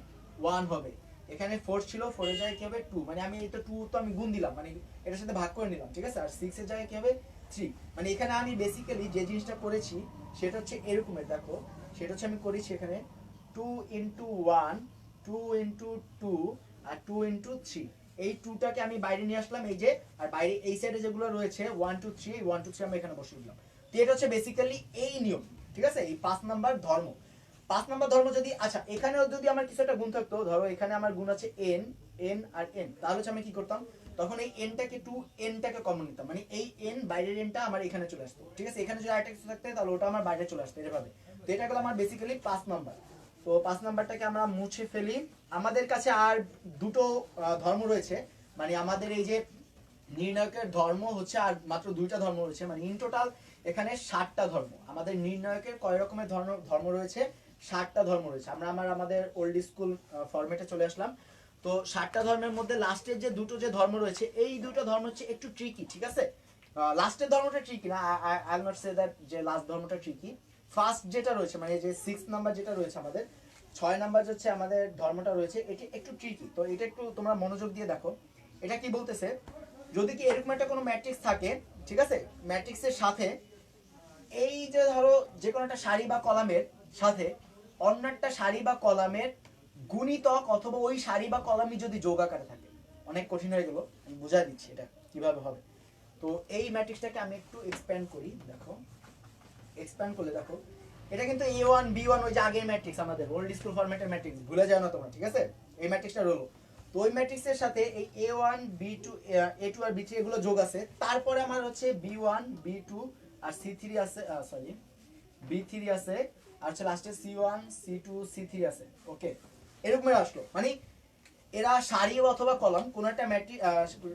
1 হবে, এখানে 4 ছিল, 4 এর জায়গায় কি হবে 2, মানে আমি এটা 2 তো আমি গুণ দিলাম, মানে এটার সাথে ভাগ করে নিলাম, ঠিক আছে। আর 6 এর জায়গায় কি হবে 3, মানে এখানে আমি বেসিক্যালি যে জিনিসটা করেছি সেটা হচ্ছে এরকমের, দেখো সেটা হচ্ছে আমি করেছি এখানে 2 into 1 2 into 2 আর 2 into 3, এই 2টাকে আমি বাইরে নিয়ে আসলাম, এই যে, আর বাইরে এই সাইডে যেগুলো রয়েছে 1 2 3, 1 2 3 আমি এখানে বসিয়ে দিলাম। তো এটা হচ্ছে বেসিক্যালি এই নিয়ম, ঠিক আছে, এই 5 নাম্বার ধর্ম। 5 নাম্বার ধর্ম যদি, আচ্ছা এখানেও যদি আমার কিছু একটা গুণ থাকতো, ধরো এখানে আমার গুণ আছে n n আর n, তাহলে হচ্ছে আমি কি করতাম, তখন এই nটাকে 2 nটাকে কমন নিতাম, মানে এই n বাইরের nটা আমার এখানে চলে আসতো, ঠিক আছে। এখানে যদি আরেকটা কিছু থাকতো তাহলে ওটা আমার বাইরে চলে আসতো এভাবে। তো এটা হলো আমার বেসিক্যালি 5 নাম্বার। তো 5 নাম্বারটাকে আমরা মুছে ফেলি। আমাদের কাছে আর দুটো ধর্ম রয়েছে, মানে আমাদের এই যে নির্ণায়কের ধর্ম হচ্ছে আর মাত্র 2টা ধর্ম রয়েছে, মানে ইন টোটাল এখানে 60টা ধর্ম। আমাদের নির্ণায়কের কয় রকমের ধর্ম রয়েছে, 60টা ধর্ম রয়েছে। আমরা আমাদের ওল্ড স্কুল ফরম্যাটে চলে আসলাম। তো 60টা ধর্মের মধ্যে লাস্টের যে দুটো যে ধর্ম রয়েছে, এই দুটো ধর্ম হচ্ছে একটু ট্রিকি, ঠিক আছে। লাস্টের ধর্মটা ট্রিকি না, I will not say that যে লাস্ট ধর্মটা ট্রিকি। ফার্স্ট যেটা রয়েছে, মানে যে 6 নাম্বার যেটা রয়েছে আমাদের, 6 নাম্বার হচ্ছে আমাদের ধর্মটা রয়েছে, এটি একটু ট্রিকি। তো এটা একটু তোমরা মনোযোগ দিয়ে দেখো, এটা কি বলতেছে, যদি কি এরকম একটা কোনো ম্যাট্রিক্স থাকে, ঠিক আছে, ম্যাট্রিক্সের সাথে এই যে ধরো যে কোনো একটা সারি বা কলামের সাথে অন্য একটা সারি বা কলামের গুণিতক অথবা ওই সারি বা কলামই যদি যোগ আকারে থাকে, অনেক কঠিন হয়ে গেল, আমি বুঝাই দিচ্ছি এটা কিভাবে হবে। তো এই ম্যাট্রিক্সটাকে আমি একটু এক্সপ্যান্ড করি, দেখো এক্সপ্যান্ড করলে দেখো এটা কিন্তু a1 b1 ওই যে আগের ম্যাট্রিক্স, আমাদের ওল্ড স্কুল ফরম্যাটের ম্যাট্রিক্স, ভুলে যাও না তোমরা, ঠিক আছে। এই ম্যাট্রিক্সটা রইলো। তো ওই ম্যাট্রিক্সের সাথে এই a1 b2 a2 আর b3 এগুলো যোগ আছে, তারপরে আমার হচ্ছে b1 b2 আর c3 আছে, সরি b3 আছে, আর হচ্ছে লাস্টে c1 c2 c3 আছে। ওকে এরকম আসলো, মানে এরা সারি অথবা কলাম কোন একটা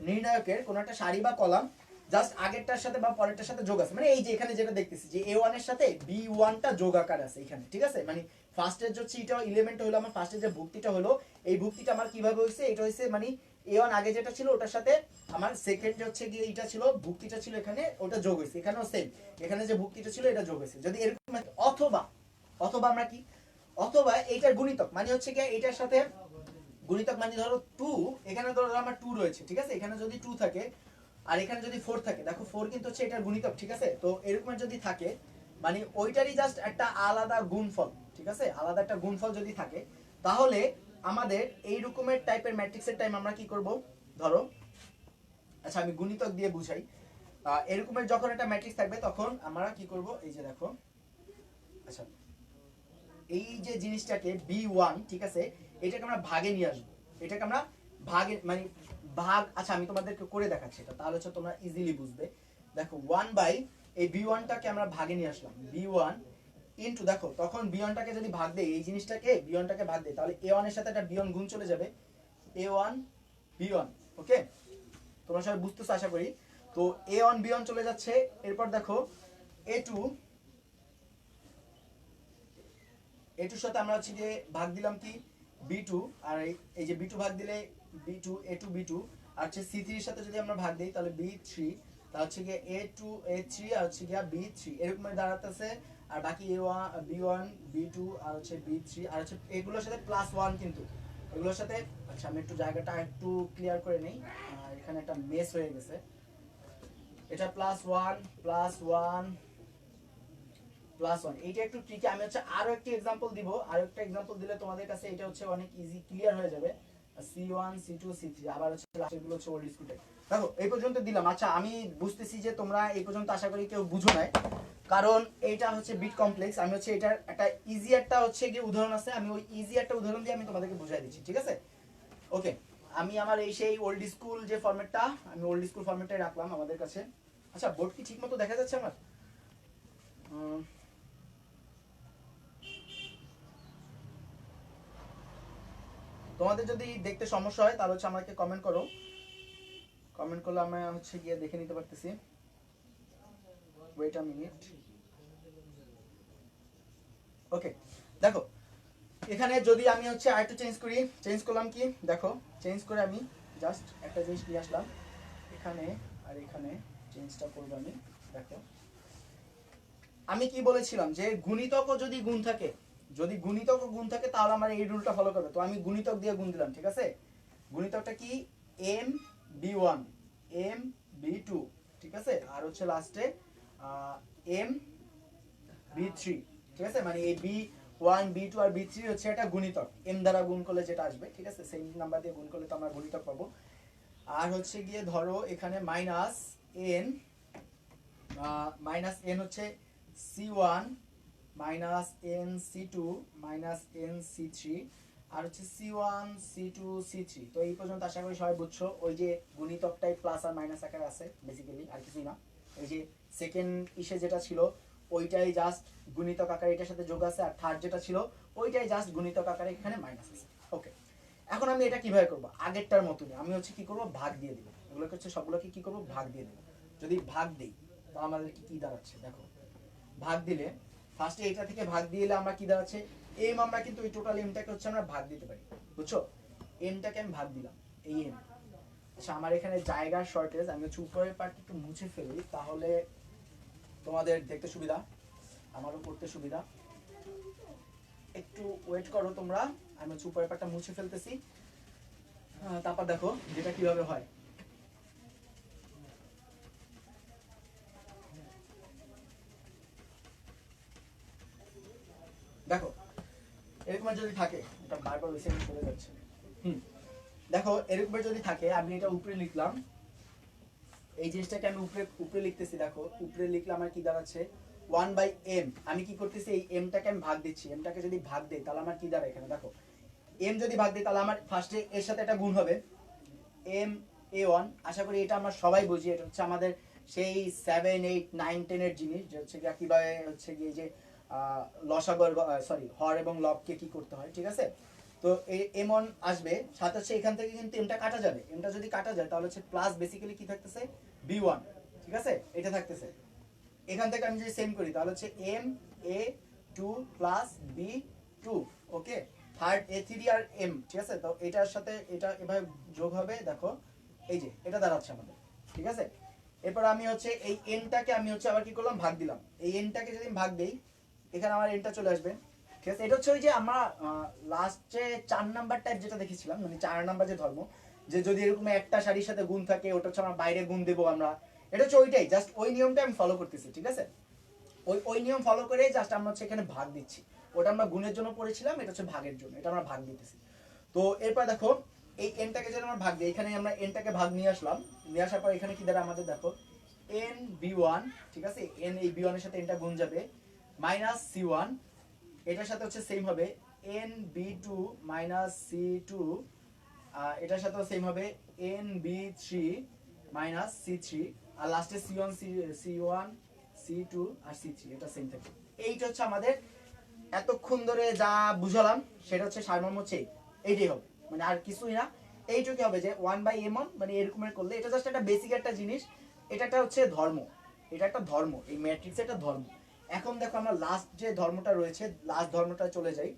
নির্ণায়কের কোন একটা সারি বা কলাম জাস্ট আগেরটার সাথে বা পরেরটার সাথে যোগ আছে, মানে এই যে এখানে যেটা দেখতেছি যে a1 এর সাথে b1 টা যোগ আকার আছে এখানে, ঠিক আছে। মানে ফার্স্টের হচ্ছে এটা এলিমেন্ট হলো আমার, ফার্স্টের যে ভুক্তিটা হলো, এই ভুক্তিটা আমার কিভাবে হইছে, এটা হইছে মানে a1 আগে যেটা ছিল ওটার সাথে আমার সেকেন্ড হচ্ছে গিয়ে এটা ছিল, ভুক্তিটা ছিল এখানে, ওটা যোগ হইছে, এখানেও সেম, এখানে যে ভুক্তিটা ছিল এটা যোগ হইছে। যদি এরকম, অথবা অথবা আমরা কি, অথবা এইটার গুণিতক মানে হচ্ছে গিয়ে এটার সাথে গুণিতক, মানে ধরো 2, এখানে ধরো আমার 2 রয়েছে, ঠিক আছে, এখানে যদি 2 থাকে আর এখানে যদি 4 থাকে, দেখো 4 কিন্তু হচ্ছে এটার গুণিতক, ঠিক আছে। তো এরকম যদি থাকে মানে ওইটারই জাস্ট একটা আলাদা গুণফল, ঠিক আছে, আলাদা একটা গুণফল যদি থাকে, তাহলে আমাদের এই রকমের টাইপের ম্যাট্রিক্সের টাইম আমরা কি করব, ধরো আচ্ছা আমি গুণিতক দিয়ে বুঝাই। এরকমের যখন একটা ম্যাট্রিক্স থাকবে তখন আমরা কি করব, এই যে দেখো, আচ্ছা এই যে জিনিসটাকে b1, ঠিক আছে, এটাকে আমরা ভাগে নিয়ে আসবো, এটাকে আমরা ভাগে মানে ভাগ, আচ্ছা আমি তোমাদেরকে করে দেখাচ্ছি এটা, তাহলে হচ্ছে তোমরা ইজিলি বুঝবে। দেখো 1 বাই এই b1 টাকে আমরা ভাগে নিয়ে আসলাম, b1 ইনটু, দেখো তখন b1 টাকে যদি ভাগ দেই, এই জিনিসটাকে b1 টাকে ভাগ দেই, তাহলে a1 এর সাথে একটা b1 গুণ চলে যাবে, a1 b1। ওকে তোমরা সবাই বুঝতেছো আশা করি। তো a1 b1 চলে যাচ্ছে, এরপর দেখো a2, এটুর সাথে আমরা হচ্ছে যে ভাগ দিলাম কি b2, আর এই যে b2 ভাগ দিলে b2 a2 b2, আর হচ্ছে c3 এর সাথে যদি আমরা ভাগ দেই তাহলে b3, তাহলে হচ্ছে গিয়ে a2 a3 আর হচ্ছে গিয়ে b3 এরকম দাঁড়াতেছে। আর বাকি a1 b1 b2 আর হচ্ছে b3, আর হচ্ছে এগুলোর সাথে +1 কিন্তু এগুলোর সাথে, আচ্ছা আমি একটু জায়গাটা একটু ক্লিয়ার করে নেই, এখানে একটা মেস হয়ে গেছে, এটা +1 +1 +1 এইটা একটু ট্রিকি। আমি হচ্ছে আরো একটা एग्जांपल দিব, আরো একটা एग्जांपल দিলে তোমাদের কাছে এটা হচ্ছে অনেক ইজি ক্লিয়ার হয়ে যাবে। C1 C2 C3 আবার হচ্ছে লাস্টেরগুলো হচ্ছে ওল্ড স্কুল টাইপ। দেখো এই পর্যন্ত দিলাম। আচ্ছা আমি বুঝতেছি যে তোমরা এই পর্যন্ত আশা করি কেউ বুঝো নাই, কারণ এইটা হচ্ছে বিট কমপ্লেক্স। আমি হচ্ছে এটার একটা ইজি একটা হচ্ছে কি উদাহরণ আছে, আমি ওই ইজি একটা উদাহরণ দিয়ে আমি তোমাদেরকে বুঝাই দিচ্ছি, ঠিক আছে? ওকে, আমি আমার এই সেই ওল্ড স্কুল যে ফরম্যাটটা, আমি ওল্ড স্কুল ফরম্যাটটাই রাখলাম আমাদের কাছে। আচ্ছা বোর্ড কি ঠিকমতো দেখা যাচ্ছে আমার? তোমাদের যদি দেখতে সমস্যা হয় তাহলে হচ্ছে আমাকে কমেন্ট করো, কমেন্ট করলে আমি হচ্ছে গিয়ে দেখে নিতে পারতেছি। Wait a minute. ওকে দেখো এখানে যদি আমি হচ্ছে আরেকটু চেঞ্জ করি, চেঞ্জ করলাম কি দেখো, চেঞ্জ করে আমি জাস্ট একটা জিনিস নিয়ে আসলাম এখানে, আর এখানে চেঞ্জটা করব আমি। দেখো আমি কি বলেছিলাম যে গুণিতকও যদি গুণ থাকে, যদি গুণিতকও গুণ থাকে তাহলে আমার এই রুলটা ফলো করবে। তো আমি গুণিতক দিয়ে গুণ দিলাম, ঠিক আছে? গুণিতকটা কি M B one M B two, ঠিক আছে? আর হচ্ছে লাস্টে এম বি থ্রি, ঠিক আছে? মানে এই বি ওয়ান বি টু আর বি থ্রি হচ্ছে একটা গুণিতক, এম দ্বারা গুণ করলে যেটা আসবে, ঠিক আছে? সেম নাম্বার দিয়ে গুণ করলে তো আমরা গুণিতক পাবো। আর হচ্ছে গিয়ে ধরো এখানে মাইনাস এন হচ্ছে C1 minus N C2 minus N C3 আর হচ্ছে C1 C2 C3। তো এই পর্যন্ত আশা করি সবাই বুঝছো। ওই যে গুণিতকটাই প্লাস আর মাইনাস আকারে আছে বেসিক্যালি, আর কিছুই না। এই যে সেকেন্ড ইসে যেটা ছিল ওইটাই জাস্ট গুণিতক আকারে এটার সাথে যোগ আছে, আর থার্ড যেটা ছিল ওইটাই জাস্ট গুণিতক আকারে এখানে মাইনাস আছে। ওকে, এখন আমি এটা কিভাবে করব? আগেরটার মতনই আমি হচ্ছে কি করব, ভাগ দিয়ে দিব। এগুলোকে হচ্ছে সবগুলোকে কি করব, ভাগ দিয়ে দেব। যদি ভাগ দেই তাহলে আমাদের কি দাঁড়াচ্ছে দেখো, ভাগ দিলে ফার্স্টে এটা থেকে ভাগ দিলে আমরা কি দাঁড়াচ্ছে এম, আমরা কিন্তু এই টোটাল এমটাকে হচ্ছে আমরা ভাগ দিতে পারি, বুঝছো? এমটাকে আমি ভাগ দিলাম এই এম। আচ্ছা আমার এখানে জায়গার শর্টেজ, আমি হচ্ছে উপরের পার্ট একটু মুছে ফেলি তাহলে তোমাদের দেখতে সুবিধা, আমারও করতে সুবিধা। একটু ওয়েট করো তোমরা, আমি হচ্ছে উপরের পার্টটা মুছে ফেলতেছি। তারপর দেখো যেটা কিভাবে হয়। দেখো এরকম যদি থাকে, এটা বারবার ওই সাইডে চলে যাচ্ছে। দেখো এরকম যদি থাকে, আমি এটা উপরে লিখলাম, এই জিনিসটাকে আমি উপরে উপরে লিখতেছি। দেখো উপরে লিখলে আমার কি দাঁড়াচ্ছে 1/m। আমি কি করতেছি, এই এমটাকে আমি ভাগ দিচ্ছি। এমটাকে যদি ভাগ দেই তাহলে আমার কি দাঁড়ায় এখানে দেখো, এম যদি ভাগ দিই তাহলে আমার ফার্স্টে এর সাথে একটা গুণ হবে এম এ ওয়ান। আশা করি এটা আমরা সবাই বুঝি, এটা হচ্ছে আমাদের সেই 7 8 9 10 এর জিনিস, যে হচ্ছে কিভাবে হচ্ছে গিয়ে যে লসাগু সরি হর এবং লবকে কি করতে হয়, ঠিক আছে? তো এই এমন আসবে সাথে হচ্ছে এখান থেকে কিন্তু এমটা কাটা যাবে। এমটা যদি কাটা যায় তাহলে হচ্ছে প্লাস বেসিক্যালি কি থাকতেছে বি ওয়ান, ঠিক আছে? এটা থাকতেছে। এখান থেকে আমি যদি সেম করি তাহলে হচ্ছে M A two plus B two. Okay, third A three আর এম, ঠিক আছে? তো এটার সাথে এটা এভাবে যোগ হবে। দেখো এই যে এটা দাঁড়াচ্ছে আমাদের, ঠিক আছে? এরপর আমি হচ্ছে এই এনটাকে আমি হচ্ছে আবার কি করলাম, ভাগ দিলাম। এই এনটাকে যদি ভাগ দেই এখানে আমার এনটা চলে আসবে, ঠিক আছে? এটা হচ্ছে ওই যে আমরা লাস্টে 4 নাম্বার টাইপ যেটা দেখেছিলাম, মানে 4 নাম্বার যে ধর্ম, যে যদি এরকম একটা সারির সাথে গুণ থাকে ওটা হচ্ছে আমরা বাইরে গুণ দেবো আমরা, এটা হচ্ছে ওইটাই, জাস্ট ওই নিয়মটা আমি ফলো করতেছি, ঠিক আছে? ওই নিয়ম ফলো করে জাস্ট আমরা হচ্ছে এখানে ভাগ দিচ্ছি। ওটা আমরা গুণের জন্য পড়েছিলাম, এটা হচ্ছে ভাগের জন্য, এটা আমরা ভাগ দিতেছি। তো এরপর দেখো এই এনটাকে যদি আমরা ভাগ দিই, এখানে আমরা এনটাকে ভাগ নিয়ে আসলাম, নিয়ে আসার পর এখানে কি দ্বারা আমাদের দেখো এন বি ওয়ান, ঠিক আছে? এন এই বি ওয়ানের সাথে এনটা গুণ যাবে মাইনাস সি ওয়ান, এটার সাথে হচ্ছে সেম হবে N B two minus C two, এটার সাথেও সেম হবে N B three minus C three, আর লাস্টে C one C one C two আর সি থ্রি, এটা সেম থাকবে। এইটা হচ্ছে আমাদের এতক্ষণ ধরে যা বুঝালাম সেটা হচ্ছে সারমর্ম হচ্ছে এইটাই হবে, মানে আর কিছুই না। এইটুকু হবে যে 1/m মানে এরকমের করলে, এটা জাস্ট একটা বেসিক একটা জিনিস, এটা একটা হচ্ছে ধর্ম, এটা একটা ধর্ম, এই ম্যাট্রিক্স একটা ধর্ম। এখন দেখো আমরা লাস্ট যে ধর্মটা রয়েছে, লাস্ট ধর্মটা চলে যাই।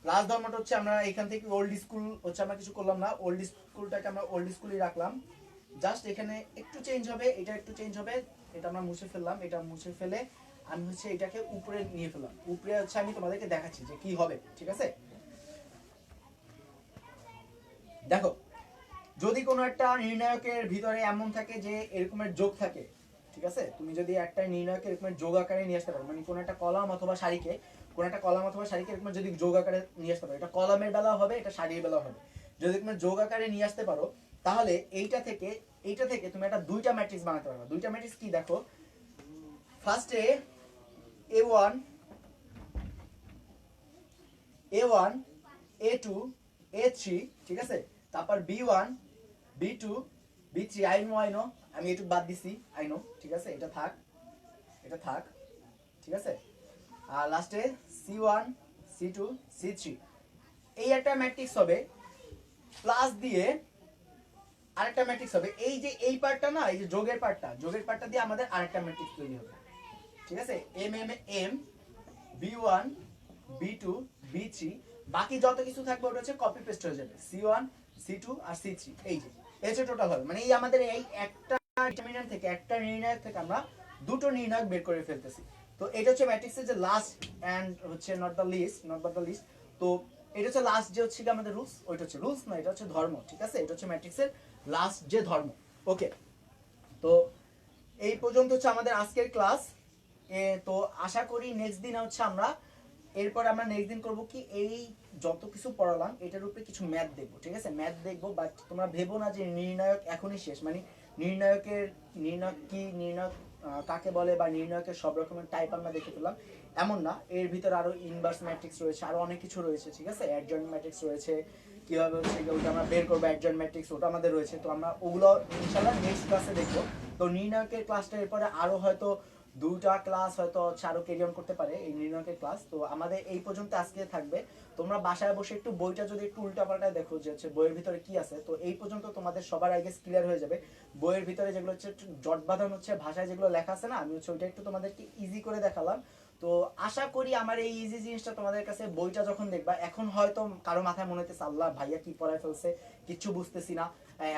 লাস্ট ধর্মটা হচ্ছে আমরা এখান থেকে ওল্ড স্কুল হচ্ছে আমরা কিছু করলাম না, ওল্ড স্কুলটাকে আমরা ওল্ড স্কুলই রাখলাম। জাস্ট এখানে একটু চেঞ্জ হবে, এটা একটু চেঞ্জ হবে, এটা আমরা মুছে ফেললাম। এটা মুছে ফেলে আমি হচ্ছে এটাকে উপরে নিয়ে ফেললাম। উপরে হচ্ছে আমি তোমাদেরকে দেখাচ্ছি যে কি হবে, ঠিক আছে? দেখো যদি কোনো একটা নির্ণায়কের ভিতরে এমন থাকে যে এরকমের যোগ থাকে, ঠিক আছে, তুমি যদি একটা নির্ণয়কে এরকম যোগ আকারে নিয়ে আসতে পারো, মানে কোনো একটা কলাম অথবা সারিকে এরকম যদি যোগ আকারে নিয়ে আসতে পারো, এটা কলামের বেলা হবে, এটা সারির বেলা হবে, যদি তুমি যোগ আকারে নিয়ে আসতে পারো তাহলে এইটা থেকে তুমি একটা দুইটা ম্যাট্রিক্স বানাতে পারবে। দুইটা ম্যাট্রিক্স কি দেখো, ফার্স্টে A1 A1 A2 A3, ঠিক আছে, তারপর B1 B2 B3, I know আমি একটু বাদ দিছি, আই নো, ঠিক আছে, এটা থাক, ঠিক আছে, আর লাস্টে C1 C2 C3, এই একটা ম্যাট্রিক্স হবে, প্লাস দিয়ে আরেকটা ম্যাট্রিক্স হবে, এই যে এই পার্টটা না, এই যে যোগের পার্টটা দিয়ে আমাদের আরেকটা ম্যাট্রিক্স তৈরি হবে, ঠিক আছে, M B1 B2 B3, বাকি যত কিছু থাকবে ওটা হচ্ছে কপি পেস্ট হয়ে যাবে, C1 C2 আর C3, এই যে হচ্ছে টোটাল হবে, মানে এই আমাদের এই একটা ডিটারমিন্যান্ট থেকে, একটা নির্ণায়ক থেকে আমরা দুটো নির্ণায়ক বের করে ফেলতেছি। তো এটা হচ্ছে ম্যাট্রিক্সের যে লাস্ট এন্ড হচ্ছে নট দ্য লিস্ট। তো এটা হচ্ছে লাস্ট যে হচ্ছে আমাদের রুলস, ওইটা হচ্ছে রুলস না, এটা হচ্ছে ধর্ম, ঠিক আছে, এটা হচ্ছে ম্যাট্রিক্সের লাস্ট যে ধর্ম। ওকে, তো এই পর্যন্ত হচ্ছে আমাদের আজকের ক্লাস। তো আশা করি নেক্সট দিন হচ্ছে আমরা নেক্সট দিন করবো কি, এই যত কিছু পড়ালাম এটার উপরে কিছু ম্যাথ দেখবো, ঠিক আছে, ম্যাথ দেখবো, বাট তোমরা ভেবো না যে নির্ণায়ক এখনই শেষ, মানে নির্ণায়ক কাকে বলে বা নির্ণায়কের সব রকমের টাইপ আমরা দেখে ফেললাম এমন না, এর ভিতরে আরো ইনভার্স ম্যাট্রিক্স রয়েছে, আরো অনেক কিছু রয়েছে, ঠিক আছে, অ্যাডজয়েন্ট ম্যাট্রিক্স রয়েছে, কিভাবে হচ্ছে ওটা আমরা বের করবো, অ্যাডজয়েন্ট ম্যাট্রিক্স ওটা আমাদের রয়েছে, তো আমরা ওগুলো ইনশাআল্লাহ নেক্সট ক্লাসে দেখবো। তো নির্ণায়কের ক্লাসটা এরপরে আরো হয়তো দুটা ক্লাস হয়তো আরো ক্যারি অন করতে পারে এই নির্ণায়কের ক্লাস। তো আমাদের এই পর্যন্ত আজকে থাকবে, তোমরা বাসায় বসে একটু বইটা যদি একটু উল্টাপাল্টায় দেখো যে হচ্ছে বইয়ের ভিতরে কি আছে, তো এই পর্যন্ত তোমাদের সবার আগে ক্লিয়ার হয়ে যাবে। বইয়ের ভিতরে যেগুলো হচ্ছে জট বাঁধান হচ্ছে ভাষায় যেগুলো লেখা আছে না, আমি হচ্ছে ওইটা একটু তোমাদেরকে ইজি করে দেখালাম। তো আশা করি আমার এই ইজি জিনিসটা তোমাদের কাছে, বইটা যখন দেখবা এখন হয়তো কারো মাথায় মনে হচ্ছে আল্লাহ ভাইয়া কি পড়ায় ফেলছে, কিচ্ছু বুঝতেছি না,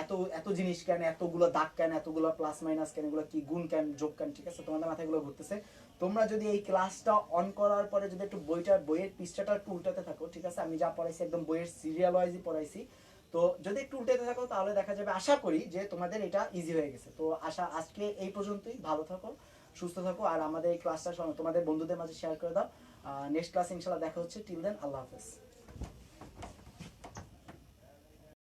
এত এত জিনিস কেন, এতগুলো দাগ কেন, এতগুলো প্লাস মাইনাস কেন, এগুলো কি গুণ কেন, যোগ কেন, ঠিক আছে, তোমাদের মাথায় এগুলো ঘুরতেছে। তোমরা যদি এই ক্লাসটা অন করার পরে যদি একটু বইয়ের পৃষ্ঠাটা একটু উল্টাতে থাকো, ঠিক আছে, আমি যা পড়াইছি একদম বইয়ের সিরিয়াল ওয়াইজই পড়াইছি, তো যদি একটু উল্টাতে থাকো তাহলে দেখা যাবে, আশা করি যে তোমাদের এটা ইজি হয়ে গেছে। তো আজকে এই পর্যন্তই, ভালো থাকো, সুস্থ থাকো, আর আমাদের এই ক্লাসটা তোমাদের বন্ধুদের মাঝে শেয়ার করে দাও। নেক্সট ক্লাস ইনশাআল্লাহ দেখা হচ্ছে, টিল দেন আল্লাহ হাফেজ।